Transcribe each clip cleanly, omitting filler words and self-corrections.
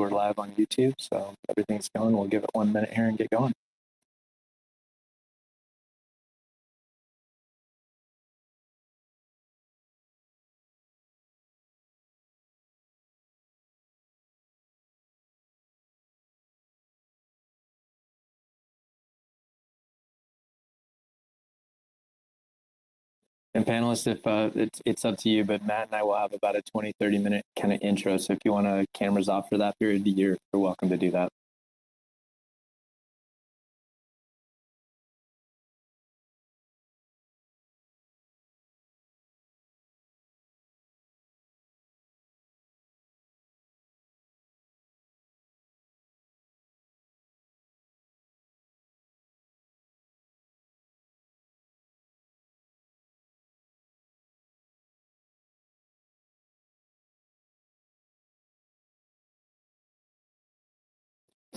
we're live on YouTube, so everything's going. We'll give it 1 minute here and get going. And panelists, if it's up to you, but Matt and I will have about a 20, 30-minute kind of intro. So if you want to cameras off for that period, you're welcome to do that.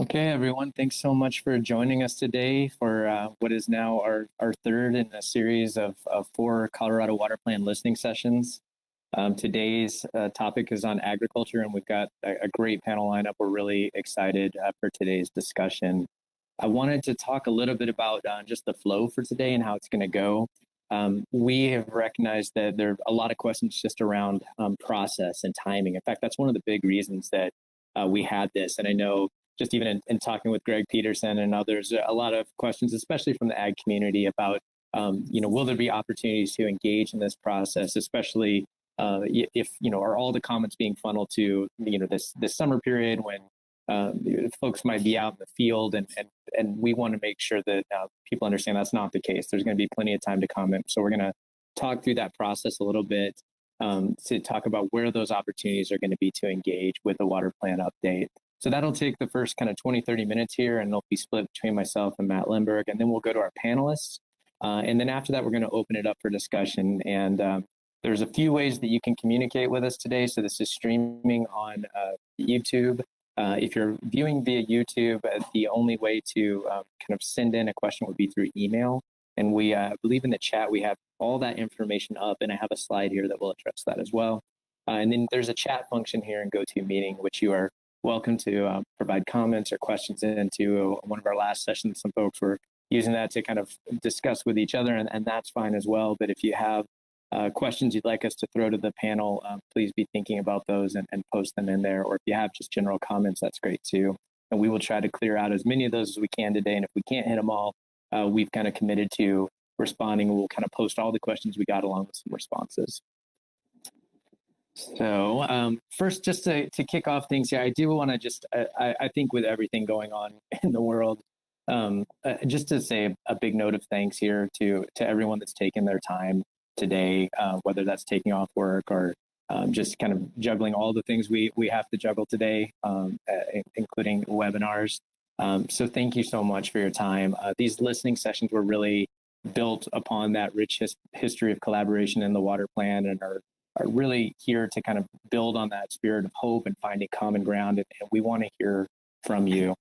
Okay, everyone, thanks so much for joining us today for what is now our third in a series of 4 Colorado Water Plan listening sessions. Today's topic is on agriculture, and we've got a great panel lineup. We're really excited for today's discussion. I wanted to talk a little bit about just the flow for today and how it's going to go. We have recognized that there are a lot of questions just around process and timing. In fact, that's one of the big reasons that we had this. And I know just even in talking with Greg Peterson and others, a lot of questions, especially from the ag community, about will there be opportunities to engage in this process, especially if are all the comments being funneled to this summer period when folks might be out in the field, and we want to make sure that people understand that's not the case. There's going to be plenty of time to comment, so we're going to talk through that process a little bit to talk about where those opportunities are going to be to engage with the water plan update. So that'll take the first kind of 20, 30 minutes here, and they'll be split between myself and Matt Limberg, and then we'll go to our panelists. And then after that, we're going to open it up for discussion. And there's a few ways that you can communicate with us today. So this is streaming on YouTube. If you're viewing via YouTube, the only way to kind of send in a question would be through email. And we believe in the chat, we have all that information up, and I have a slide here that will address that as well. And then there's a chat function here in GoToMeeting, which you are welcome to provide comments or questions into. One of our last sessions, some folks were using that to kind of discuss with each other, and that's fine as well. But if you have questions you'd like us to throw to the panel, please be thinking about those and post them in there. Or if you have just general comments, that's great too. And we will try to clear out as many of those as we can today. And if we can't hit them all, we've kind of committed to responding. We'll kind of post all the questions we got along with some responses. So first, just to kick off things here, I do want to just, I think with everything going on in the world, just to say a big note of thanks here to everyone that's taken their time today, whether that's taking off work or just kind of juggling all the things we have to juggle today, including webinars. So thank you so much for your time. These listening sessions were really built upon that rich history of collaboration in the water plan, and are really here to kind of build on that spirit of hope and finding common ground. And we want to hear from you.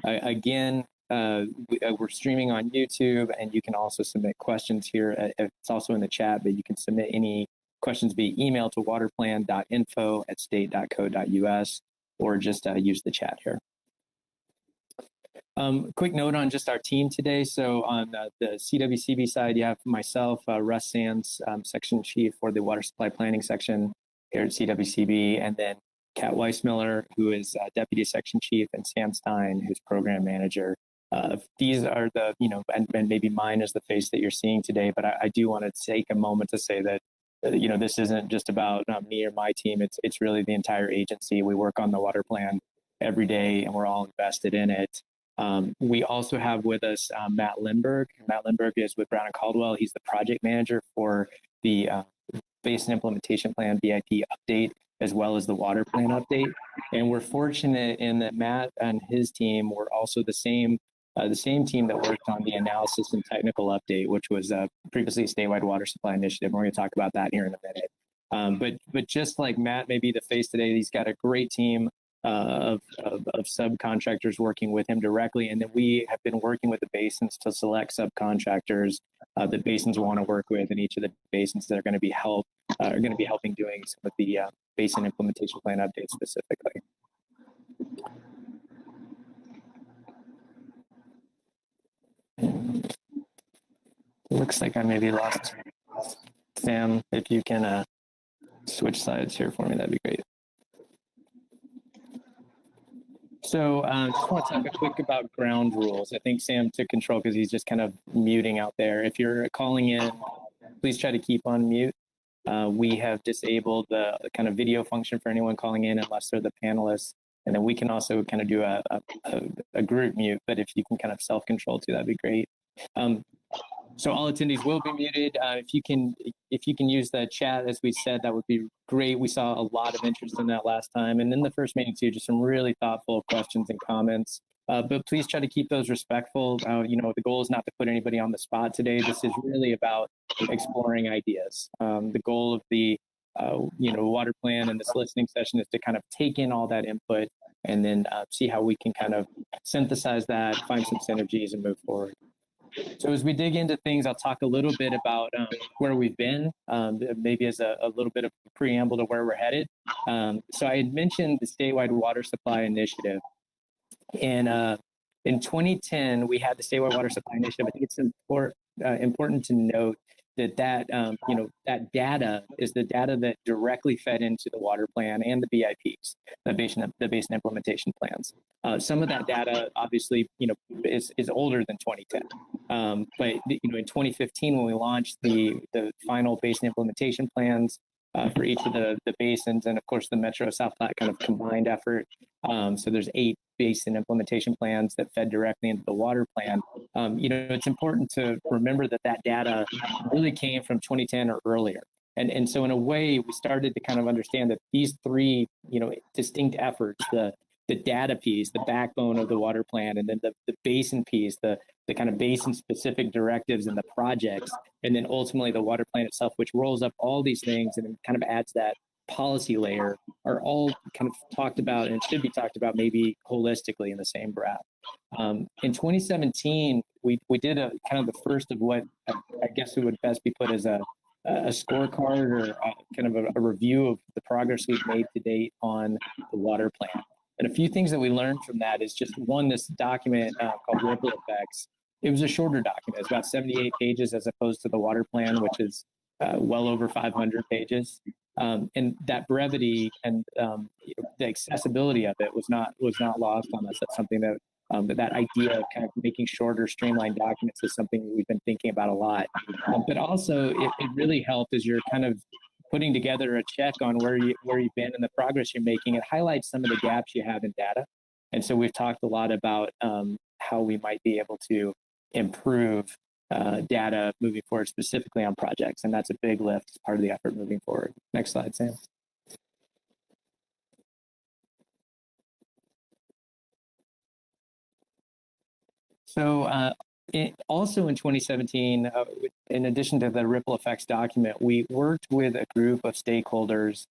Again, we're streaming on YouTube, and you can also submit questions here. It's also in the chat, but you can submit any questions via email to waterplan.info@state.co.us, or just use the chat here. Quick note on just our team today. So on the CWCB side, you have myself, Russ Sands, Section Chief for the Water Supply Planning Section here at CWCB, and then Kat Weissmiller, who is Deputy Section Chief, and Sam Stein, who's Program Manager. These are the, and maybe mine is the face that you're seeing today, but I do want to take a moment to say that, this isn't just about me or my team. It's really the entire agency. We work on the water plan every day, and we're all invested in it. We also have with us Matt Limberg. Matt Limberg is with Brown and Caldwell. He's the project manager for the Basin Implementation Plan BIP update, as well as the water plan update. And we're fortunate in that Matt and his team were also the same team that worked on the analysis and technical update, which was previously a statewide water supply initiative. We're going to talk about that here in a minute. But just like Matt may be the face today, he's got a great team of subcontractors working with him directly. And then we have been working with the basins to select subcontractors that basins want to work with, in each of the basins that are going to be helping doing some of the basin implementation plan updates specifically. looks like I maybe lost Sam. If you can switch sides here for me, that'd be great. So just want to talk quick about ground rules. I think Sam took control because he's just kind of muting out there. If you're calling in, please try to keep on mute. We have disabled the kind of video function for anyone calling in unless they're the panelists. And then we can also kind of do a group mute, but if you can kind of self-control too, that'd be great. So all attendees will be muted. If you can use the chat, as we said, that would be great. We saw a lot of interest in that last time. And in the first meeting too, just some really thoughtful questions and comments. But please try to keep those respectful. The goal is not to put anybody on the spot today. This is really about exploring ideas. The goal of the water plan and this listening session is to kind of take in all that input and then see how we can kind of synthesize that, find some synergies, and move forward. So as we dig into things, I'll talk a little bit about where we've been, maybe as a little bit of a preamble to where we're headed. So I had mentioned the statewide water supply initiative. And in 2010, we had the statewide water supply initiative. I think it's important to note that that data is the data that directly fed into the water plan and the BIPs, the basin implementation plans. Some of that data, obviously, is older than 2010. But in 2015, when we launched the final basin implementation plans for each of the basins, and of course the Metro South Platte kind of combined effort. So there's 8 basin implementation plans that fed directly into the water plan. It's important to remember that data really came from 2010 or earlier. And so in a way, we started to kind of understand that these 3, distinct efforts, the data piece, the backbone of the water plan, and then the basin piece, the kind of basin specific directives and the projects, and then ultimately the water plan itself, which rolls up all these things and kind of adds that policy layer, are all kind of talked about and should be talked about maybe holistically in the same breath. In 2017, we did a kind of the first of what I guess it would best be put as a scorecard or kind of a review of the progress we've made to date on the water plan. And a few things that we learned from that is just one, this document called Ripple Effects. It was a shorter document. It's about 78 pages as opposed to the water plan, which is well over 500 pages. And that brevity and the accessibility of it was not lost on us. That's something that that idea of kind of making shorter, streamlined documents is something we've been thinking about a lot. But also, it really helped as you're kind of putting together a check on where you've been and the progress you're making. It highlights some of the gaps you have in data. And so we've talked a lot about how we might be able to improve data moving forward, specifically on projects. And that's a big lift as part of the effort moving forward. Next slide, Sam. So also in 2017, in addition to the Ripple Effects document, we worked with a group of stakeholders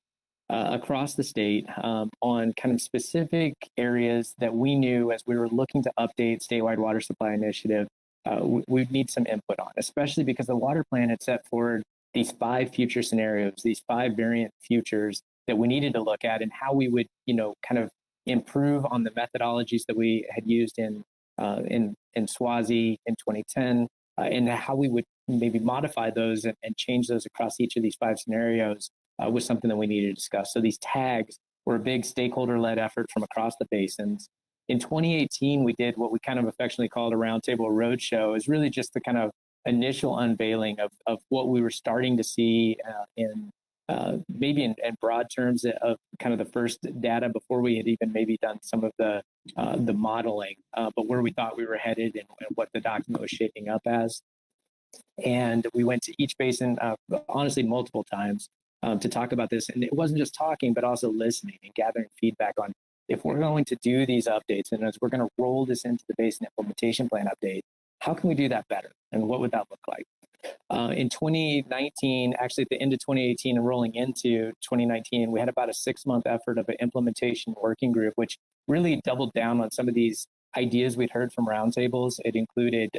across the state on kind of specific areas that we knew as we were looking to update statewide water supply initiative, we'd need some input on, especially because the water plan had set forward these 5 future scenarios, these 5 variant futures that we needed to look at and how we would, kind of improve on the methodologies that we had used in Swazi in 2010, and how we would maybe modify those and change those across each of these 5 scenarios was something that we needed to discuss. So these tags were a big stakeholder-led effort from across the basins. In 2018, we did what we kind of affectionately called a roundtable roadshow. Is really just the kind of initial unveiling of what we were starting to see in maybe in broad terms of kind of the first data before we had even maybe done some of the modeling, but where we thought we were headed and what the document was shaping up as. And we went to each basin, honestly, multiple times to talk about this. And it wasn't just talking, but also listening and gathering feedback on if we're going to do these updates and as we're going to roll this into the basin implementation plan update, how can we do that better? And what would that look like? In 2019, actually at the end of 2018 and rolling into 2019, we had about a 6-month effort of an implementation working group, which really doubled down on some of these ideas we'd heard from roundtables. It included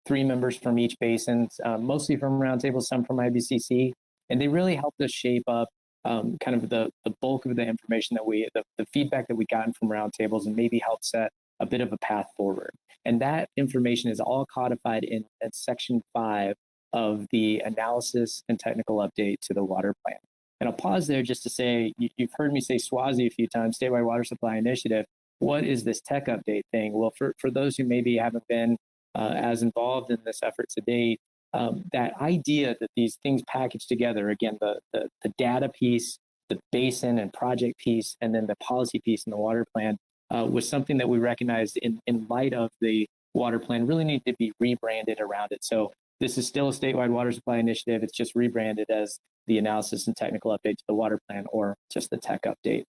3 members from each basin, mostly from roundtables, some from IBCC, and they really helped us shape up kind of the bulk of the information that the feedback that we gotten from roundtables and maybe help set a bit of a path forward. And that information is all codified in section 5 of the analysis and technical update to the water plan. And I'll pause there just to say, you've heard me say SWASI a few times, Statewide Water Supply Initiative. What is this tech update thing? Well, for those who maybe haven't been as involved in this effort to date, that idea that these things packaged together, again, the data piece, the basin and project piece, and then the policy piece in the water plan was something that we recognized in light of the water plan really needed to be rebranded around it. So this is still a statewide water supply initiative. It's just rebranded as the analysis and technical update to the water plan, or just the tech update.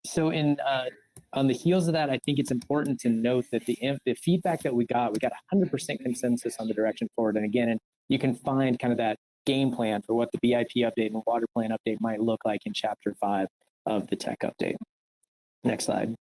So on the heels of that, I think it's important to note that the feedback that we got 100% consensus on the direction forward. And again, you can find kind of that game plan for what the BIP update and water plan update might look like in Chapter 5 of the tech update. Next slide.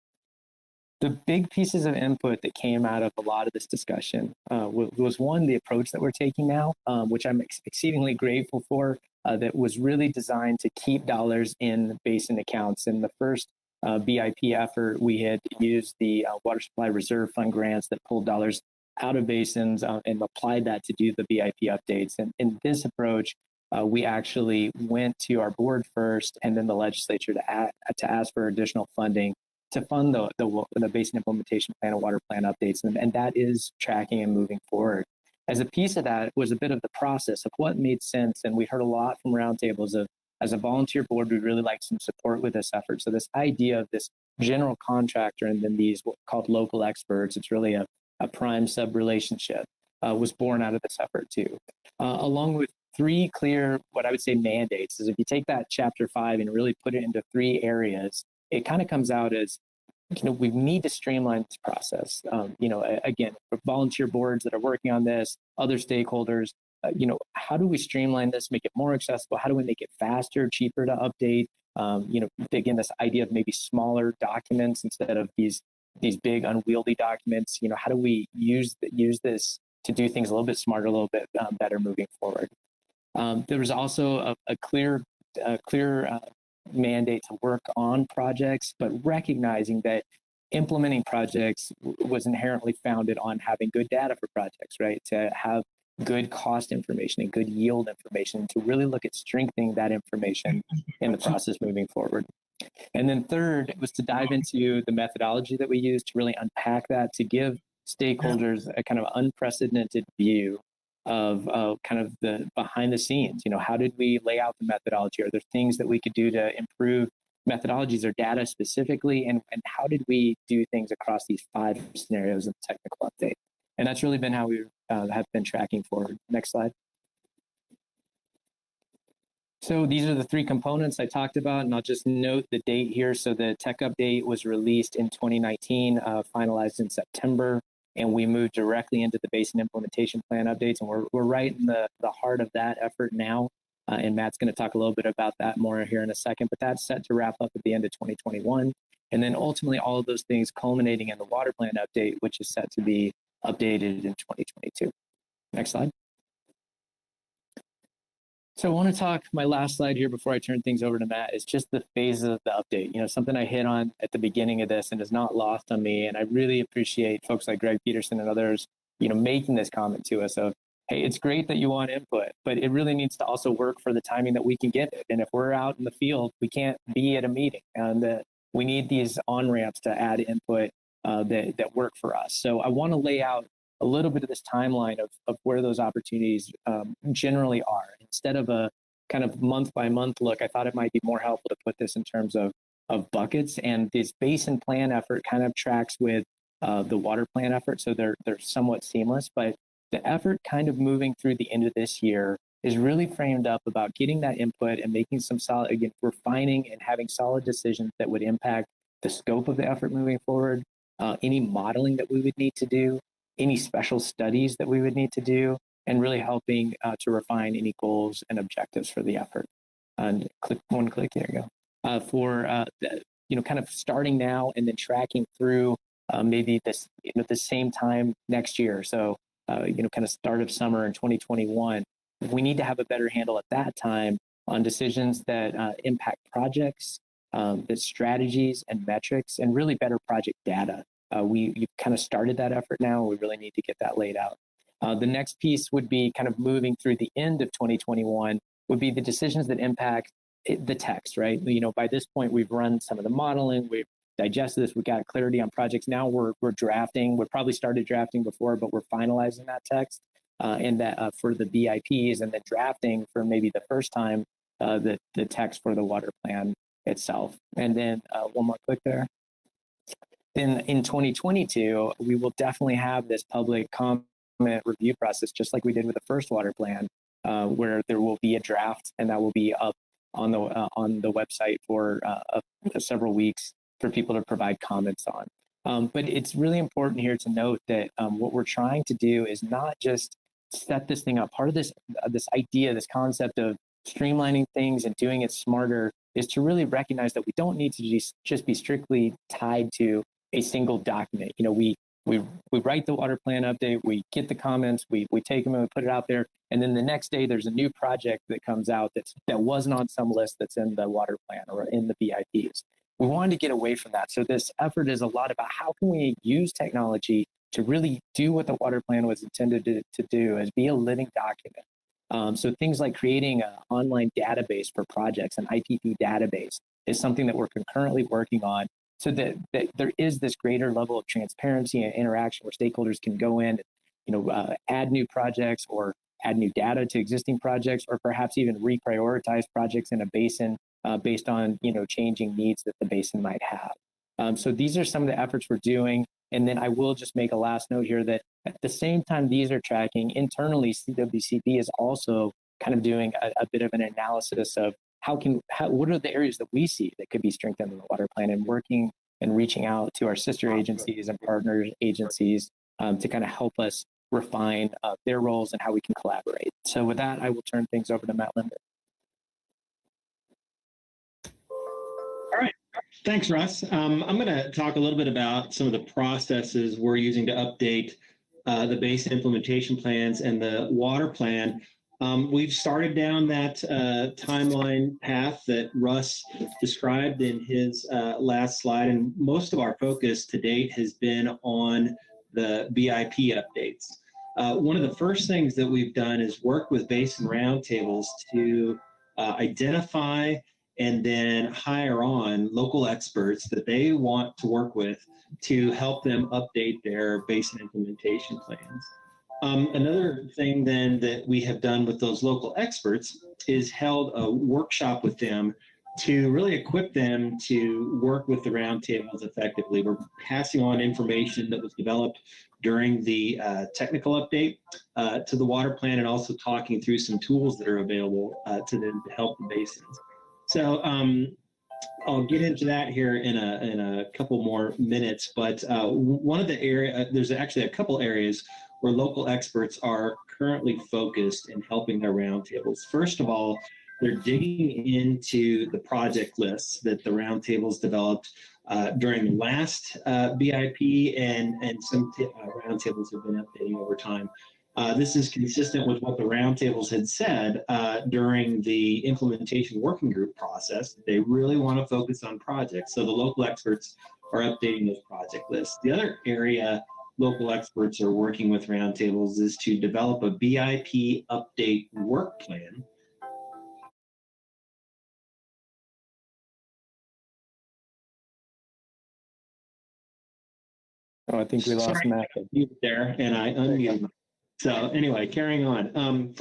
The big pieces of input that came out of a lot of this discussion was one, the approach that we're taking now, which I'm exceedingly grateful for, that was really designed to keep dollars in basin accounts. In the first BIP effort, we had used the Water Supply Reserve Fund grants that pulled dollars out of basins and applied that to do the BIP updates. And in this approach, we actually went to our board first and then the legislature to ask for additional funding to fund the basin implementation plan and water plan updates. And that is tracking and moving forward. As a piece of that was a bit of the process of what made sense. And we heard a lot from roundtables of, as a volunteer board, we'd really like some support with this effort. So this idea of this general contractor and then these what called local experts, it's really a prime sub relationship, was born out of this effort too. Along with three clear, what I would say mandates, is if you take that Chapter 5 and really put it into three areas, it kind of comes out as, we need to streamline this process. Again, for volunteer boards that are working on this, other stakeholders, how do we streamline this, make it more accessible? How do we make it faster, cheaper to update? Again, this idea of maybe smaller documents instead of these big unwieldy documents. How do we use this to do things a little bit smarter, a little bit better moving forward? There was also a clear mandate to work on projects, but recognizing that implementing projects was inherently founded on having good data for projects, right? To have good cost information and good yield information, to really look at strengthening that information in the process moving forward. And then third was to dive into the methodology that we use to really unpack that, to give stakeholders a kind of unprecedented view of kind of the behind the scenes. How did we lay out the methodology? Are there things that we could do to improve methodologies or data specifically? And how did we do things across these 5 scenarios in the technical update? And that's really been how we have been tracking forward. Next slide. So these are the 3 components I talked about, and I'll just note the date here. So the tech update was released in 2019, finalized in September, and we moved directly into the basin implementation plan updates. And we're right in the heart of that effort now. And Matt's going to talk a little bit about that more here in a second, but that's set to wrap up at the end of 2021. And then ultimately all of those things culminating in the water plan update, which is set to be updated in 2022. Next slide. So I want to talk, my last slide here before I turn things over to Matt, is just the phases of the update. Something I hit on at the beginning of this and is not lost on me. And I really appreciate folks like Greg Peterson and others, making this comment to us of, hey, it's great that you want input, but it really needs to also work for the timing that we can get it. And if we're out in the field, we can't be at a meeting. And we need these on-ramps to add input that work for us. So I want to lay out a little bit of this timeline of where those opportunities generally are. Instead of a kind of month by month look, I thought it might be more helpful to put this in terms of buckets. And this basin plan effort kind of tracks with the water plan effort. So they're somewhat seamless, but the effort kind of moving through the end of this year is really framed up about getting that input and making some solid, again, refining and having solid decisions that would impact the scope of the effort moving forward, any modeling that we would need to do, any special studies that we would need to do, and really helping to refine any goals and objectives for the effort. And click, there you go. Kind of starting now and then tracking through maybe this, the same time next year. So, kind of start of summer in 2021, we need to have a better handle at that time on decisions that impact projects, the strategies and metrics, and really better project data. You've kind of started that effort now. We really need to get that laid out. The next piece would be kind of moving through the end of 2021 would be the decisions that impact the text, right? By this point, we've run some of the modeling, we've digested this, we got clarity on projects. Now we're drafting. We probably started drafting before, but we're finalizing that text and that for the BIPs, and then drafting for maybe the first time the text for the water plan itself. And then one more click there. Then in 2022, we will definitely have this public comment review process, just like we did with the first water plan, where there will be a draft, and that will be up on the website for several weeks for people to provide comments on. But it's really important here to note that what we're trying to do is not just set this thing up. Part of this idea, this concept of streamlining things and doing it smarter, is to really recognize that we don't need to just be strictly tied to a single document. We write the water plan update, we get the comments, we take them and we put it out there, and then the next day there's a new project that comes out that wasn't on some list that's in the water plan or in the BIPs. We wanted to get away from that. So this effort is a lot about how can we use technology to really do what the water plan was intended to do, as be a living document. So things like creating an online database for projects, an IPP database, is something that we're concurrently working on, so that there is this greater level of transparency and interaction where stakeholders can go in, add new projects or add new data to existing projects, or perhaps even reprioritize projects in a basin based on changing needs that the basin might have. So these are some of the efforts we're doing. And then I will just make a last note here that at the same time these are tracking, internally CWCB is also kind of doing a bit of an analysis of what are the areas that we see that could be strengthened in the water plan, and working and reaching out to our sister agencies and partner agencies to kind of help us refine their roles and how we can collaborate. So with that, I will turn things over to Matt Linder. All right. Thanks, Russ. I'm going to talk a little bit about some of the processes we're using to update the basin implementation plans and the water plan. We've started down that timeline path that Russ described in his last slide, and most of our focus to date has been on the BIP updates. One of the first things that we've done is work with basin roundtables to identify and then hire on local experts that they want to work with to help them update their basin implementation plans. Another thing then that we have done with those local experts is held a workshop with them to really equip them to work with the roundtables effectively. We're passing on information that was developed during the technical update to the water plan, and also talking through some tools that are available to them to help the basins. So I'll get into that here in a couple more minutes, but one of the areas, there's actually a couple areas where local experts are currently focused in helping their roundtables. First of all, they're digging into the project lists that the roundtables developed during the last BIP, and some roundtables have been updating over time. This is consistent with what the roundtables had said during the implementation working group process. They really want to focus on projects, so the local experts are updating those project lists. The other area local experts are working with roundtables is to develop a BIP update work plan. Oh, I think we lost Matt there, and I unmuted. So anyway, carrying on.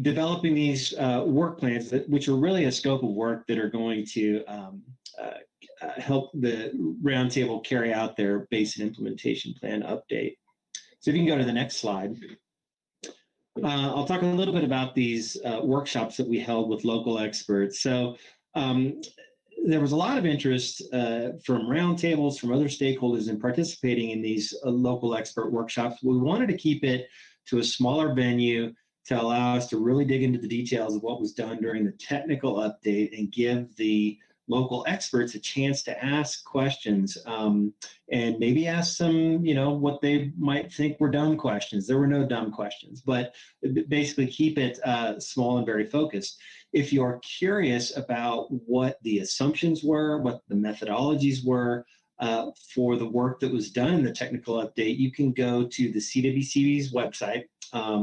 Developing these work plans, which are really a scope of work that are going to help the roundtable carry out their basin implementation plan update. So if you can go to the next slide. I'll talk a little bit about these workshops that we held with local experts. So there was a lot of interest from roundtables, from other stakeholders in participating in these local expert workshops. We wanted to keep it to a smaller venue to allow us to really dig into the details of what was done during the technical update and give the local experts a chance to ask questions and maybe ask some, what they might think were dumb questions. There were no dumb questions, but basically keep it small and very focused. If you're curious about what the assumptions were, what the methodologies were for the work that was done in the technical update, you can go to the CWCB's website,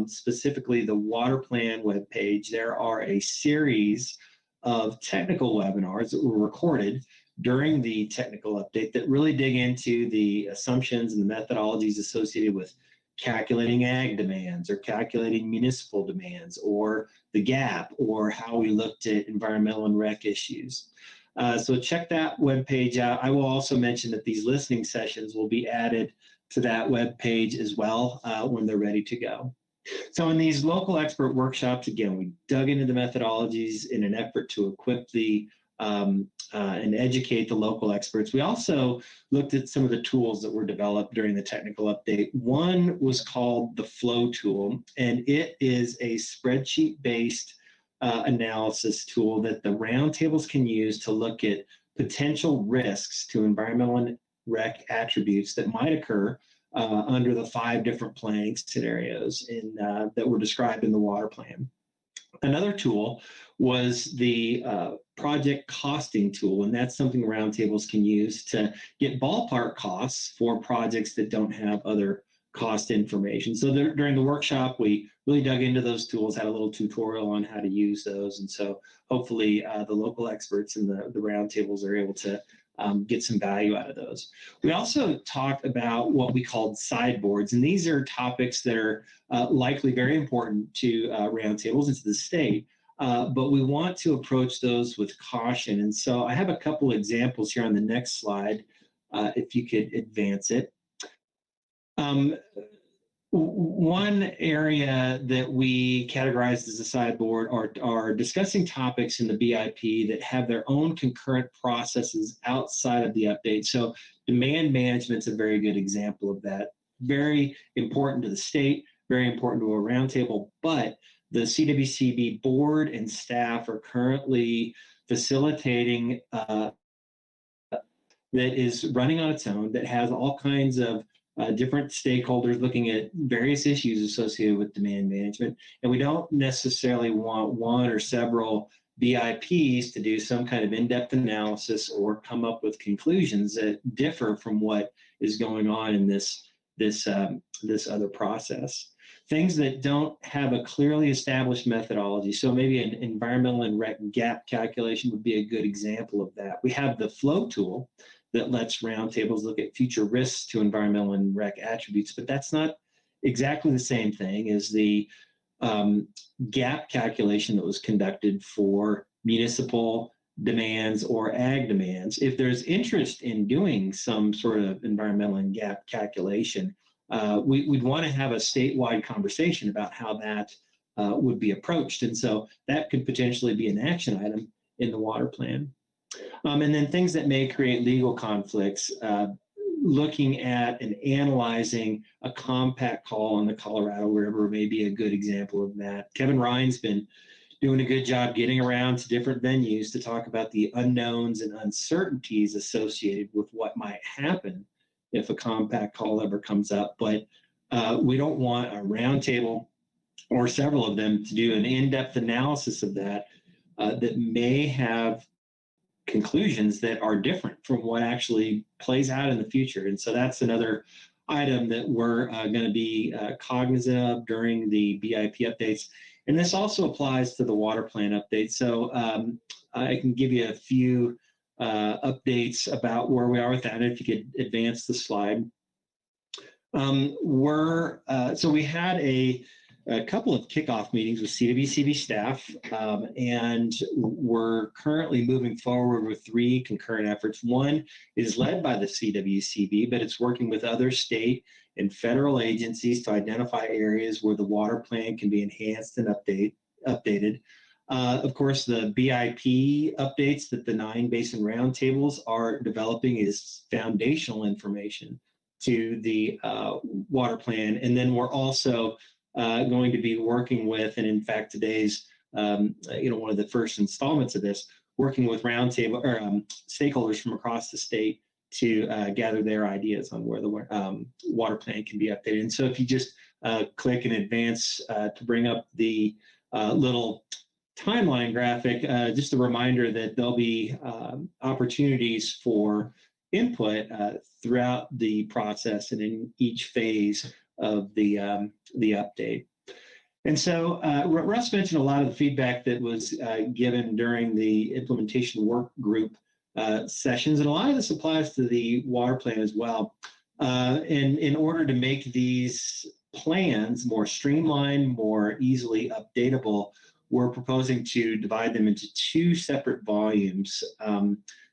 specifically the water plan webpage. There are a series of technical webinars that were recorded during the technical update that really dig into the assumptions and the methodologies associated with calculating ag demands or calculating municipal demands or the gap or how we looked at environmental and rec issues. So check that webpage out. I will also mention that these listening sessions will be added to that webpage as well when they're ready to go. So in these local expert workshops, again, we dug into the methodologies in an effort to equip the and educate the local experts. We also looked at some of the tools that were developed during the technical update. One was called the Flow tool, and it is a spreadsheet-based analysis tool that the roundtables can use to look at potential risks to environmental and rec attributes that might occur under the 5 different planning scenarios that were described in the water plan. Another tool was the project costing tool, and that's something roundtables can use to get ballpark costs for projects that don't have other cost information. So during the workshop, we really dug into those tools, had a little tutorial on how to use those, and so hopefully the local experts and the roundtables are able to get some value out of those. We also talked about what we called sideboards, and these are topics that are likely very important to roundtables and to the state, but we want to approach those with caution. And so I have a couple examples here on the next slide, if you could advance it. One area that we categorized as a sideboard are discussing topics in the BIP that have their own concurrent processes outside of the update. So demand management's a very good example of that. Very important to the state, very important to a roundtable, but the CWCB board and staff are currently facilitating that is running on its own, that has all kinds of different stakeholders looking at various issues associated with demand management. And we don't necessarily want one or several BIPs to do some kind of in-depth analysis or come up with conclusions that differ from what is going on in this other process. Things that don't have a clearly established methodology. So maybe an environmental and rec gap calculation would be a good example of that. We have the Flow tool that lets roundtables look at future risks to environmental and rec attributes, but that's not exactly the same thing as the gap calculation that was conducted for municipal demands or ag demands. If there's interest in doing some sort of environmental and gap calculation, we'd want to have a statewide conversation about how that would be approached. And so that could potentially be an action item in the water plan. And then things that may create legal conflicts, looking at and analyzing a compact call on the Colorado River may be a good example of that. Kevin Ryan's been doing a good job getting around to different venues to talk about the unknowns and uncertainties associated with what might happen if a compact call ever comes up. But we don't want a roundtable or several of them to do an in-depth analysis of that that may have conclusions that are different from what actually plays out in the future. And so that's another item that we're going to be cognizant of during the BIP updates. And this also applies to the water plan update. So I can give you a few updates about where we are with that. If you could advance the slide. So we had a couple of kickoff meetings with CWCB staff, and we're currently moving forward with 3 concurrent efforts. One is led by the CWCB, but it's working with other state and federal agencies to identify areas where the water plan can be enhanced and updated. Of course, the BIP updates that the 9 basin roundtables are developing is foundational information to the water plan. And then we're also going to be working with, and in fact, today's one of the first installments of this, working with roundtable or stakeholders from across the state to gather their ideas on where the water plan can be updated. And so if you just click and advance to bring up the little timeline graphic, just a reminder that there'll be opportunities for input throughout the process and in each phase of the update. And so Russ mentioned a lot of the feedback that was given during the implementation work group sessions, and a lot of this applies to the water plan as well. And in order to make these plans more streamlined, more easily updatable, we're proposing to divide them into two separate volumes.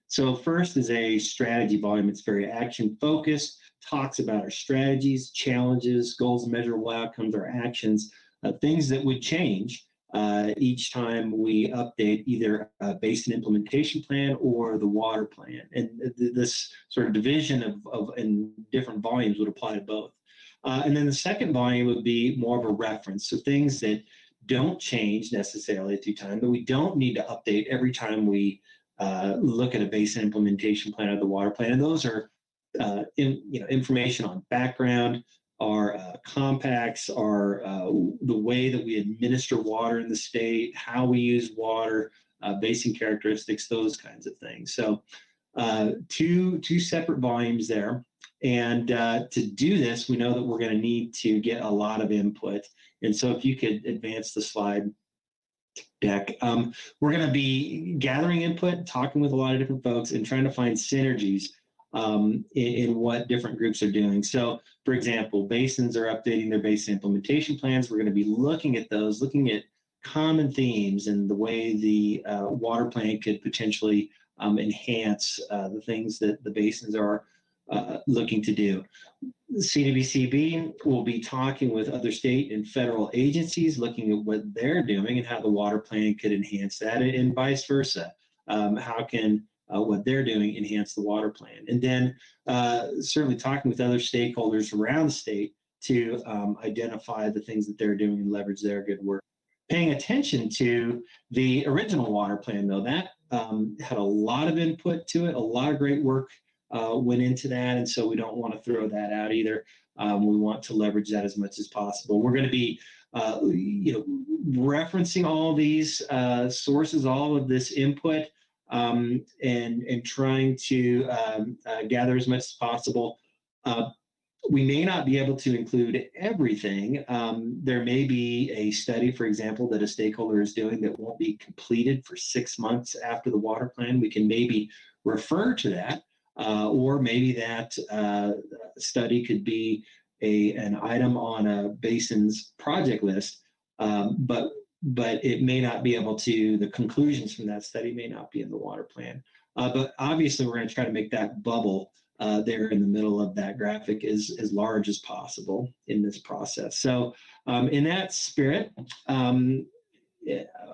So first is a strategy volume. It's very action focused, talks about our strategies, challenges, goals, measurable outcomes, our actions, things that would change each time we update either a basin implementation plan or the water plan. And this sort of division of in different volumes would apply to both. And then the second volume would be more of a reference. So things that don't change necessarily through time, but we don't need to update every time we look at a basin implementation plan or the water plan. And those are information on background, our compacts, our the way that we administer water in the state, how we use water, basin characteristics, those kinds of things. So two separate volumes there. And to do this, we know that we're going to need to get a lot of input. And so if you could advance the slide deck, we're going to be gathering input, talking with a lot of different folks, and trying to find synergies in what different groups are doing. So, for example, basins are updating their basin implementation plans. We're going to be looking at those, looking at common themes and the way the water plan could potentially enhance the things that the basins are looking to do. CWCB will be talking with other state and federal agencies, looking at what they're doing and how the water plan could enhance that, and vice versa. How can what they're doing enhance the water plan? And then certainly talking with other stakeholders around the state to identify the things that they're doing and leverage their good work. Paying attention to the original water plan, though, that had a lot of input to it, a lot of great work went into that, and so we don't want to throw that out either. We want to leverage that as much as possible. We're going to be, referencing all these sources, all of this input, and trying to gather as much as possible. We may not be able to include everything. There may be a study, for example, that a stakeholder is doing that won't be completed for 6 months after the water plan. We can maybe refer to that. Or maybe that study could be an item on a basin's project list, but it may not be able to, the conclusions from that study may not be in the water plan. But obviously, we're going to try to make that bubble there in the middle of that graphic as large as possible in this process. So in that spirit, I'm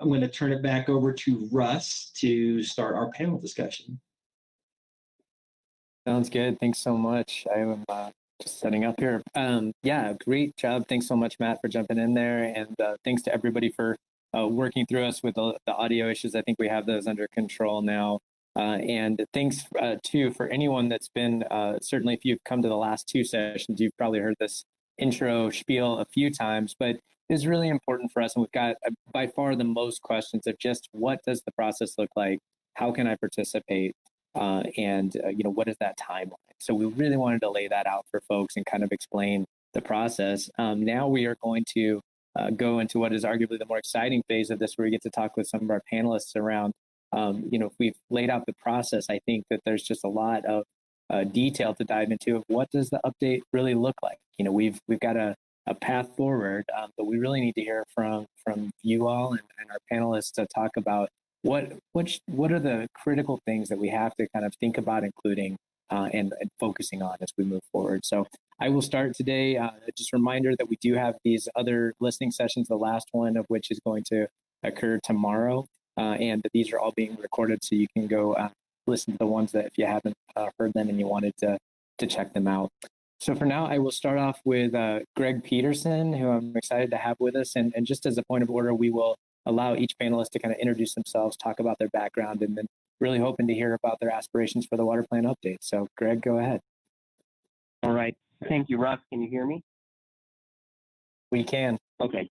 going to turn it back over to Russ to start our panel discussion. Sounds good. Thanks so much. I am just setting up here. Yeah, great job. Thanks so much, Matt, for jumping in there. And thanks to everybody for working through us with the audio issues. I think we have those under control now. And thanks, too, for anyone that's been, certainly if you've come to the last two sessions, you've probably heard this intro spiel a few times, but it's really important for us. And we've got by far the most questions of just what does the process look like? How can I participate? And what is that timeline? So we really wanted to lay that out for folks and kind of explain the process. Now we are going to go into what is arguably the more exciting phase of this, where we get to talk with some of our panelists around, if we've laid out the process, I think that there's just a lot of detail to dive into of what does the update really look like. We've got a path forward, but we really need to hear from you all and our panelists to talk about what are the critical things that we have to kind of think about including and focusing on as we move forward. So I will start today. Just a reminder that we do have these other listening sessions, the last one of which is going to occur tomorrow. And that these are all being recorded, so you can go listen to the ones that if you haven't heard them and you wanted to check them out. So for now, I will start off with Greg Peterson, who I'm excited to have with us. And just as a point of order, we will allow each panelist to kind of introduce themselves, talk about their background, and then really hoping to hear about their aspirations for the water plan update. So Greg, go ahead. All right. Thank you, Russ. Can you hear me? We can. Okay.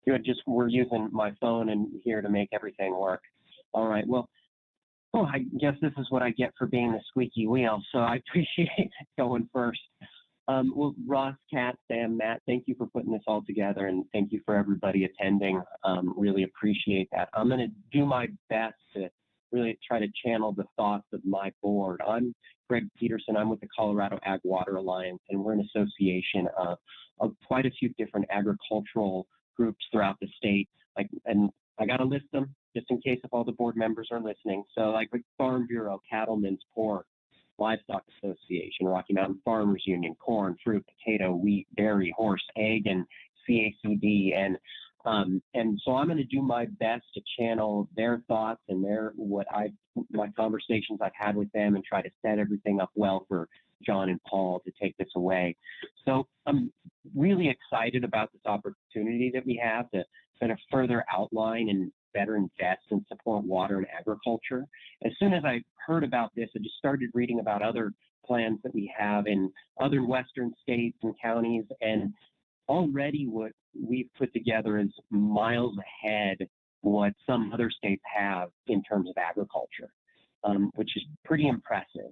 Good. We're using my phone and here to make everything work. All right. Well, Oh, I guess this is what I get for being the squeaky wheel, so I appreciate going first. Well, Ross, Kat, Sam, Matt, thank you for putting this all together, and thank you for everybody attending. Really appreciate that. I'm going to do my best to really try to channel the thoughts of my board. I'm Greg Peterson. I'm with the Colorado Ag Water Alliance, and we're an association of quite a few different agricultural groups throughout the state. And I got to list them just in case if all the board members are listening. So like Farm Bureau, Cattlemen's Pork, Livestock Association, Rocky Mountain Farmers Union, corn, fruit, potato, wheat, dairy, horse, egg, and CACB. And so I'm going to do my best to channel their thoughts and my conversations I've had with them and try to set everything up well for John and Paul to take this away. So I'm really excited about this opportunity that we have to kind of further outline and better invest and support water and agriculture. As soon as I heard about this, I just started reading about other plans that we have in other western states and counties, and already what we've put together is miles ahead what some other states have in terms of agriculture, which is pretty impressive.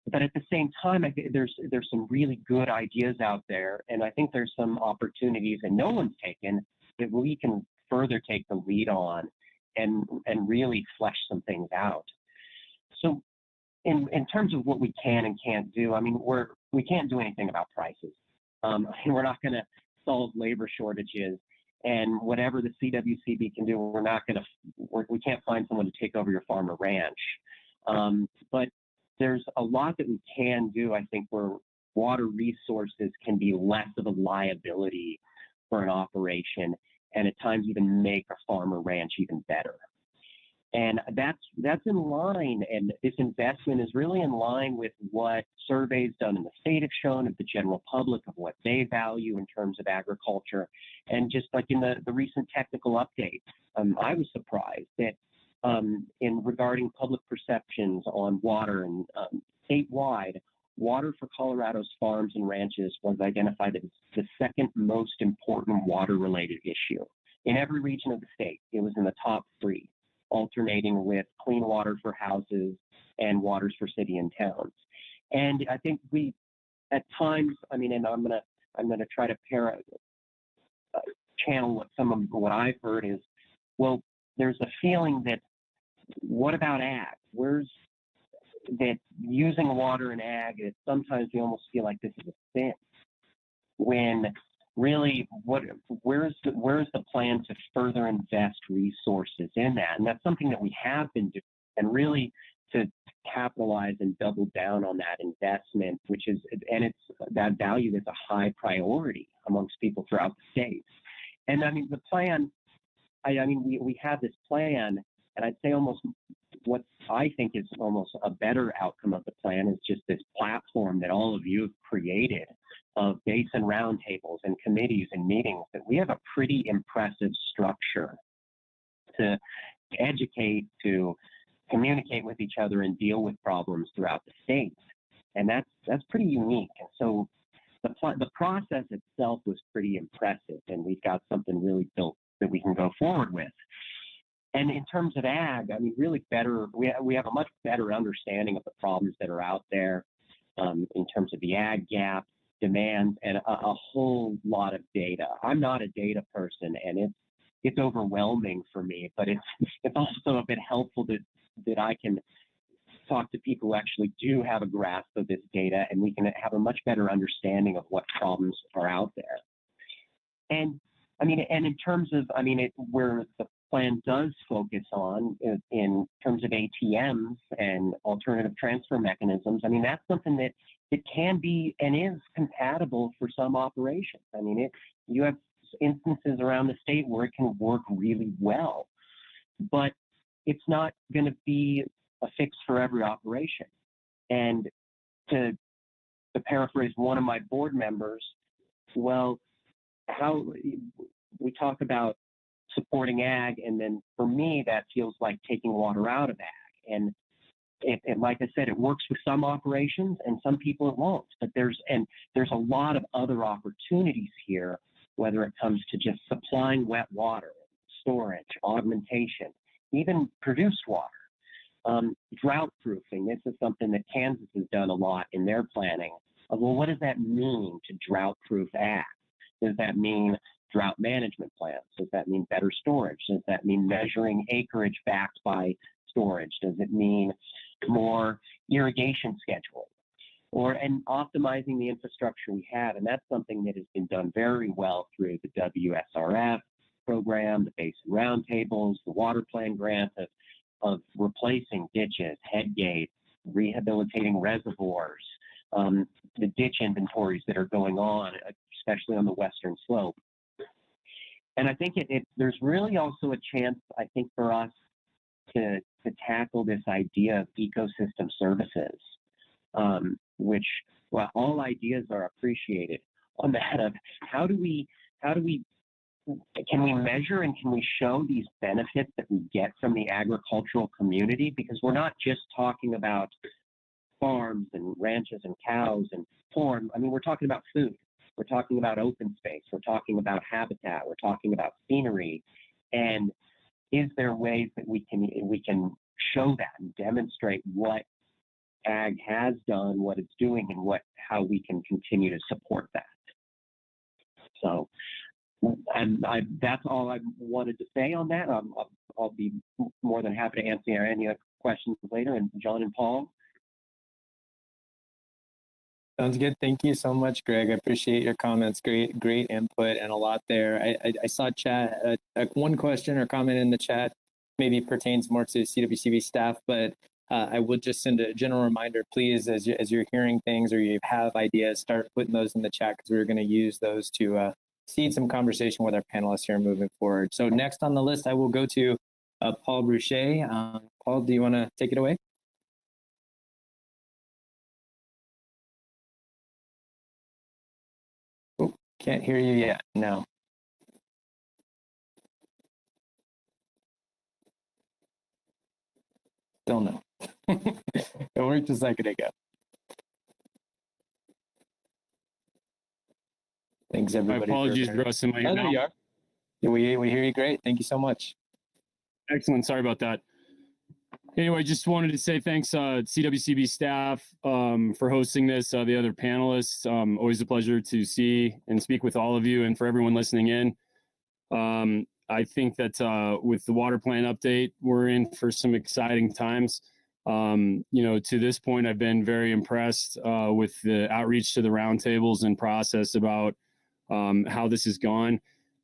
But at the same time, I think there's some really good ideas out there, and I think there's some opportunities that no one's taken that we can further take the lead on and really flesh some things out. So in terms of what we can and can't do, I mean, we can't do anything about prices. And we're not going to solve labor shortages, and whatever the CWCB can do, we can't find someone to take over your farm or ranch. But there's a lot that we can do, I think, where water resources can be less of a liability for an operation, and at times even make a farm or ranch even better. And that's in line, and this investment is really in line with what surveys done in the state have shown of the general public of what they value in terms of agriculture. And just like in the recent technical update, I was surprised that in regarding public perceptions on water and statewide, water for Colorado's farms and ranches was identified as the second most important water-related issue. In every region of the state, it was in the top 3, alternating with clean water for houses and waters for city and towns. And I think we, at times, I mean, and I'm gonna try to channel what I've heard is, well, there's a feeling that, what about ag? That using water in ag, that sometimes we almost feel like this is a sin, when really where's the plan to further invest resources in that? And that's something that we have been doing, and really to capitalize and double down on that investment, it's that value that's a high priority amongst people throughout the state. And I mean, the plan, we have this plan, and I'd say almost what I think is almost a better outcome of the plan is just this platform that all of you have created of basin roundtables and committees and meetings, that we have a pretty impressive structure to educate, to communicate with each other and deal with problems throughout the state. And that's pretty unique. And so the process itself was pretty impressive, and we've got something really built that we can go forward with. And in terms of ag, I mean, really we have a much better understanding of the problems that are out there in terms of the ag gap, demand, and a whole lot of data. I'm not a data person, and it's overwhelming for me, but it's also a bit helpful that I can talk to people who actually do have a grasp of this data, and we can have a much better understanding of what problems are out there. And I mean, and in terms of, where the plan does focus on in terms of ATMs and alternative transfer mechanisms, I mean, that's something that it can be and is compatible for some operations. I mean, you have instances around the state where it can work really well, but it's not going to be a fix for every operation. And to paraphrase one of my board members, well, how we talk about supporting ag, and then for me, that feels like taking water out of ag. And like I said, it works with some operations, and some people it won't. But there's a lot of other opportunities here, whether it comes to just supplying wet water, storage, augmentation, even produced water. Drought proofing. This is something that Kansas has done a lot in their planning. Well, what does that mean to drought proof ag? Does that mean drought management plans? Does that mean better storage? Does that mean measuring acreage backed by storage? Does it mean more irrigation scheduling? And optimizing the infrastructure we have? And that's something that has been done very well through the WSRF program, the Basin Roundtables, the Water Plan grant of replacing ditches, head gates, rehabilitating reservoirs, the ditch inventories that are going on, especially on the western slope. And I think there's really also a chance, I think, for us to tackle this idea of ecosystem services, which, well, all ideas are appreciated on that of can we measure and can we show these benefits that we get from the agricultural community? Because we're not just talking about farms and ranches and cows and corn. I mean, we're talking about food. We're talking about open space. We're talking about habitat. We're talking about scenery. And is there ways that we can show that and demonstrate what ag has done, what it's doing, and how we can continue to support that? So, and that's all I wanted to say on that. I'll be more than happy to answer any other questions later. And John and Paul. Sounds good. Thank you so much, Greg. I appreciate your comments. Great input and a lot there. I saw chat one question or comment in the chat maybe pertains more to CWCB staff, but I would just send a general reminder, please, as you're hearing things or you have ideas, start putting those in the chat because we're going to use those to seed some conversation with our panelists here moving forward. So next on the list, I will go to Paul Bruchet. Paul, do you want to take it away? Oh, can't hear you yet. No. Still no. It worked a second ago. Thanks, everybody. My apologies, Russ. Am I there you are. Yeah, we hear you great. Thank you so much. Excellent. Sorry about that. Anyway, just wanted to say thanks CWCB staff for hosting this, the other panelists. Always a pleasure to see and speak with all of you, and for everyone listening in. I think that with the water plan update, we're in for some exciting times. To this point, I've been very impressed with the outreach to the roundtables and process about how this has gone.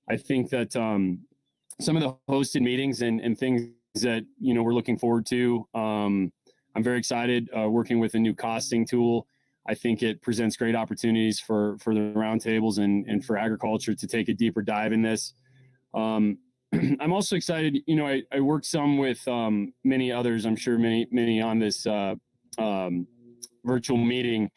I think that some of the hosted meetings and things that we're looking forward to. I'm very excited working with a new costing tool. I think it presents great opportunities for the roundtables and for agriculture to take a deeper dive in this. I'm also excited. I worked some with many others. I'm sure many on this virtual meeting.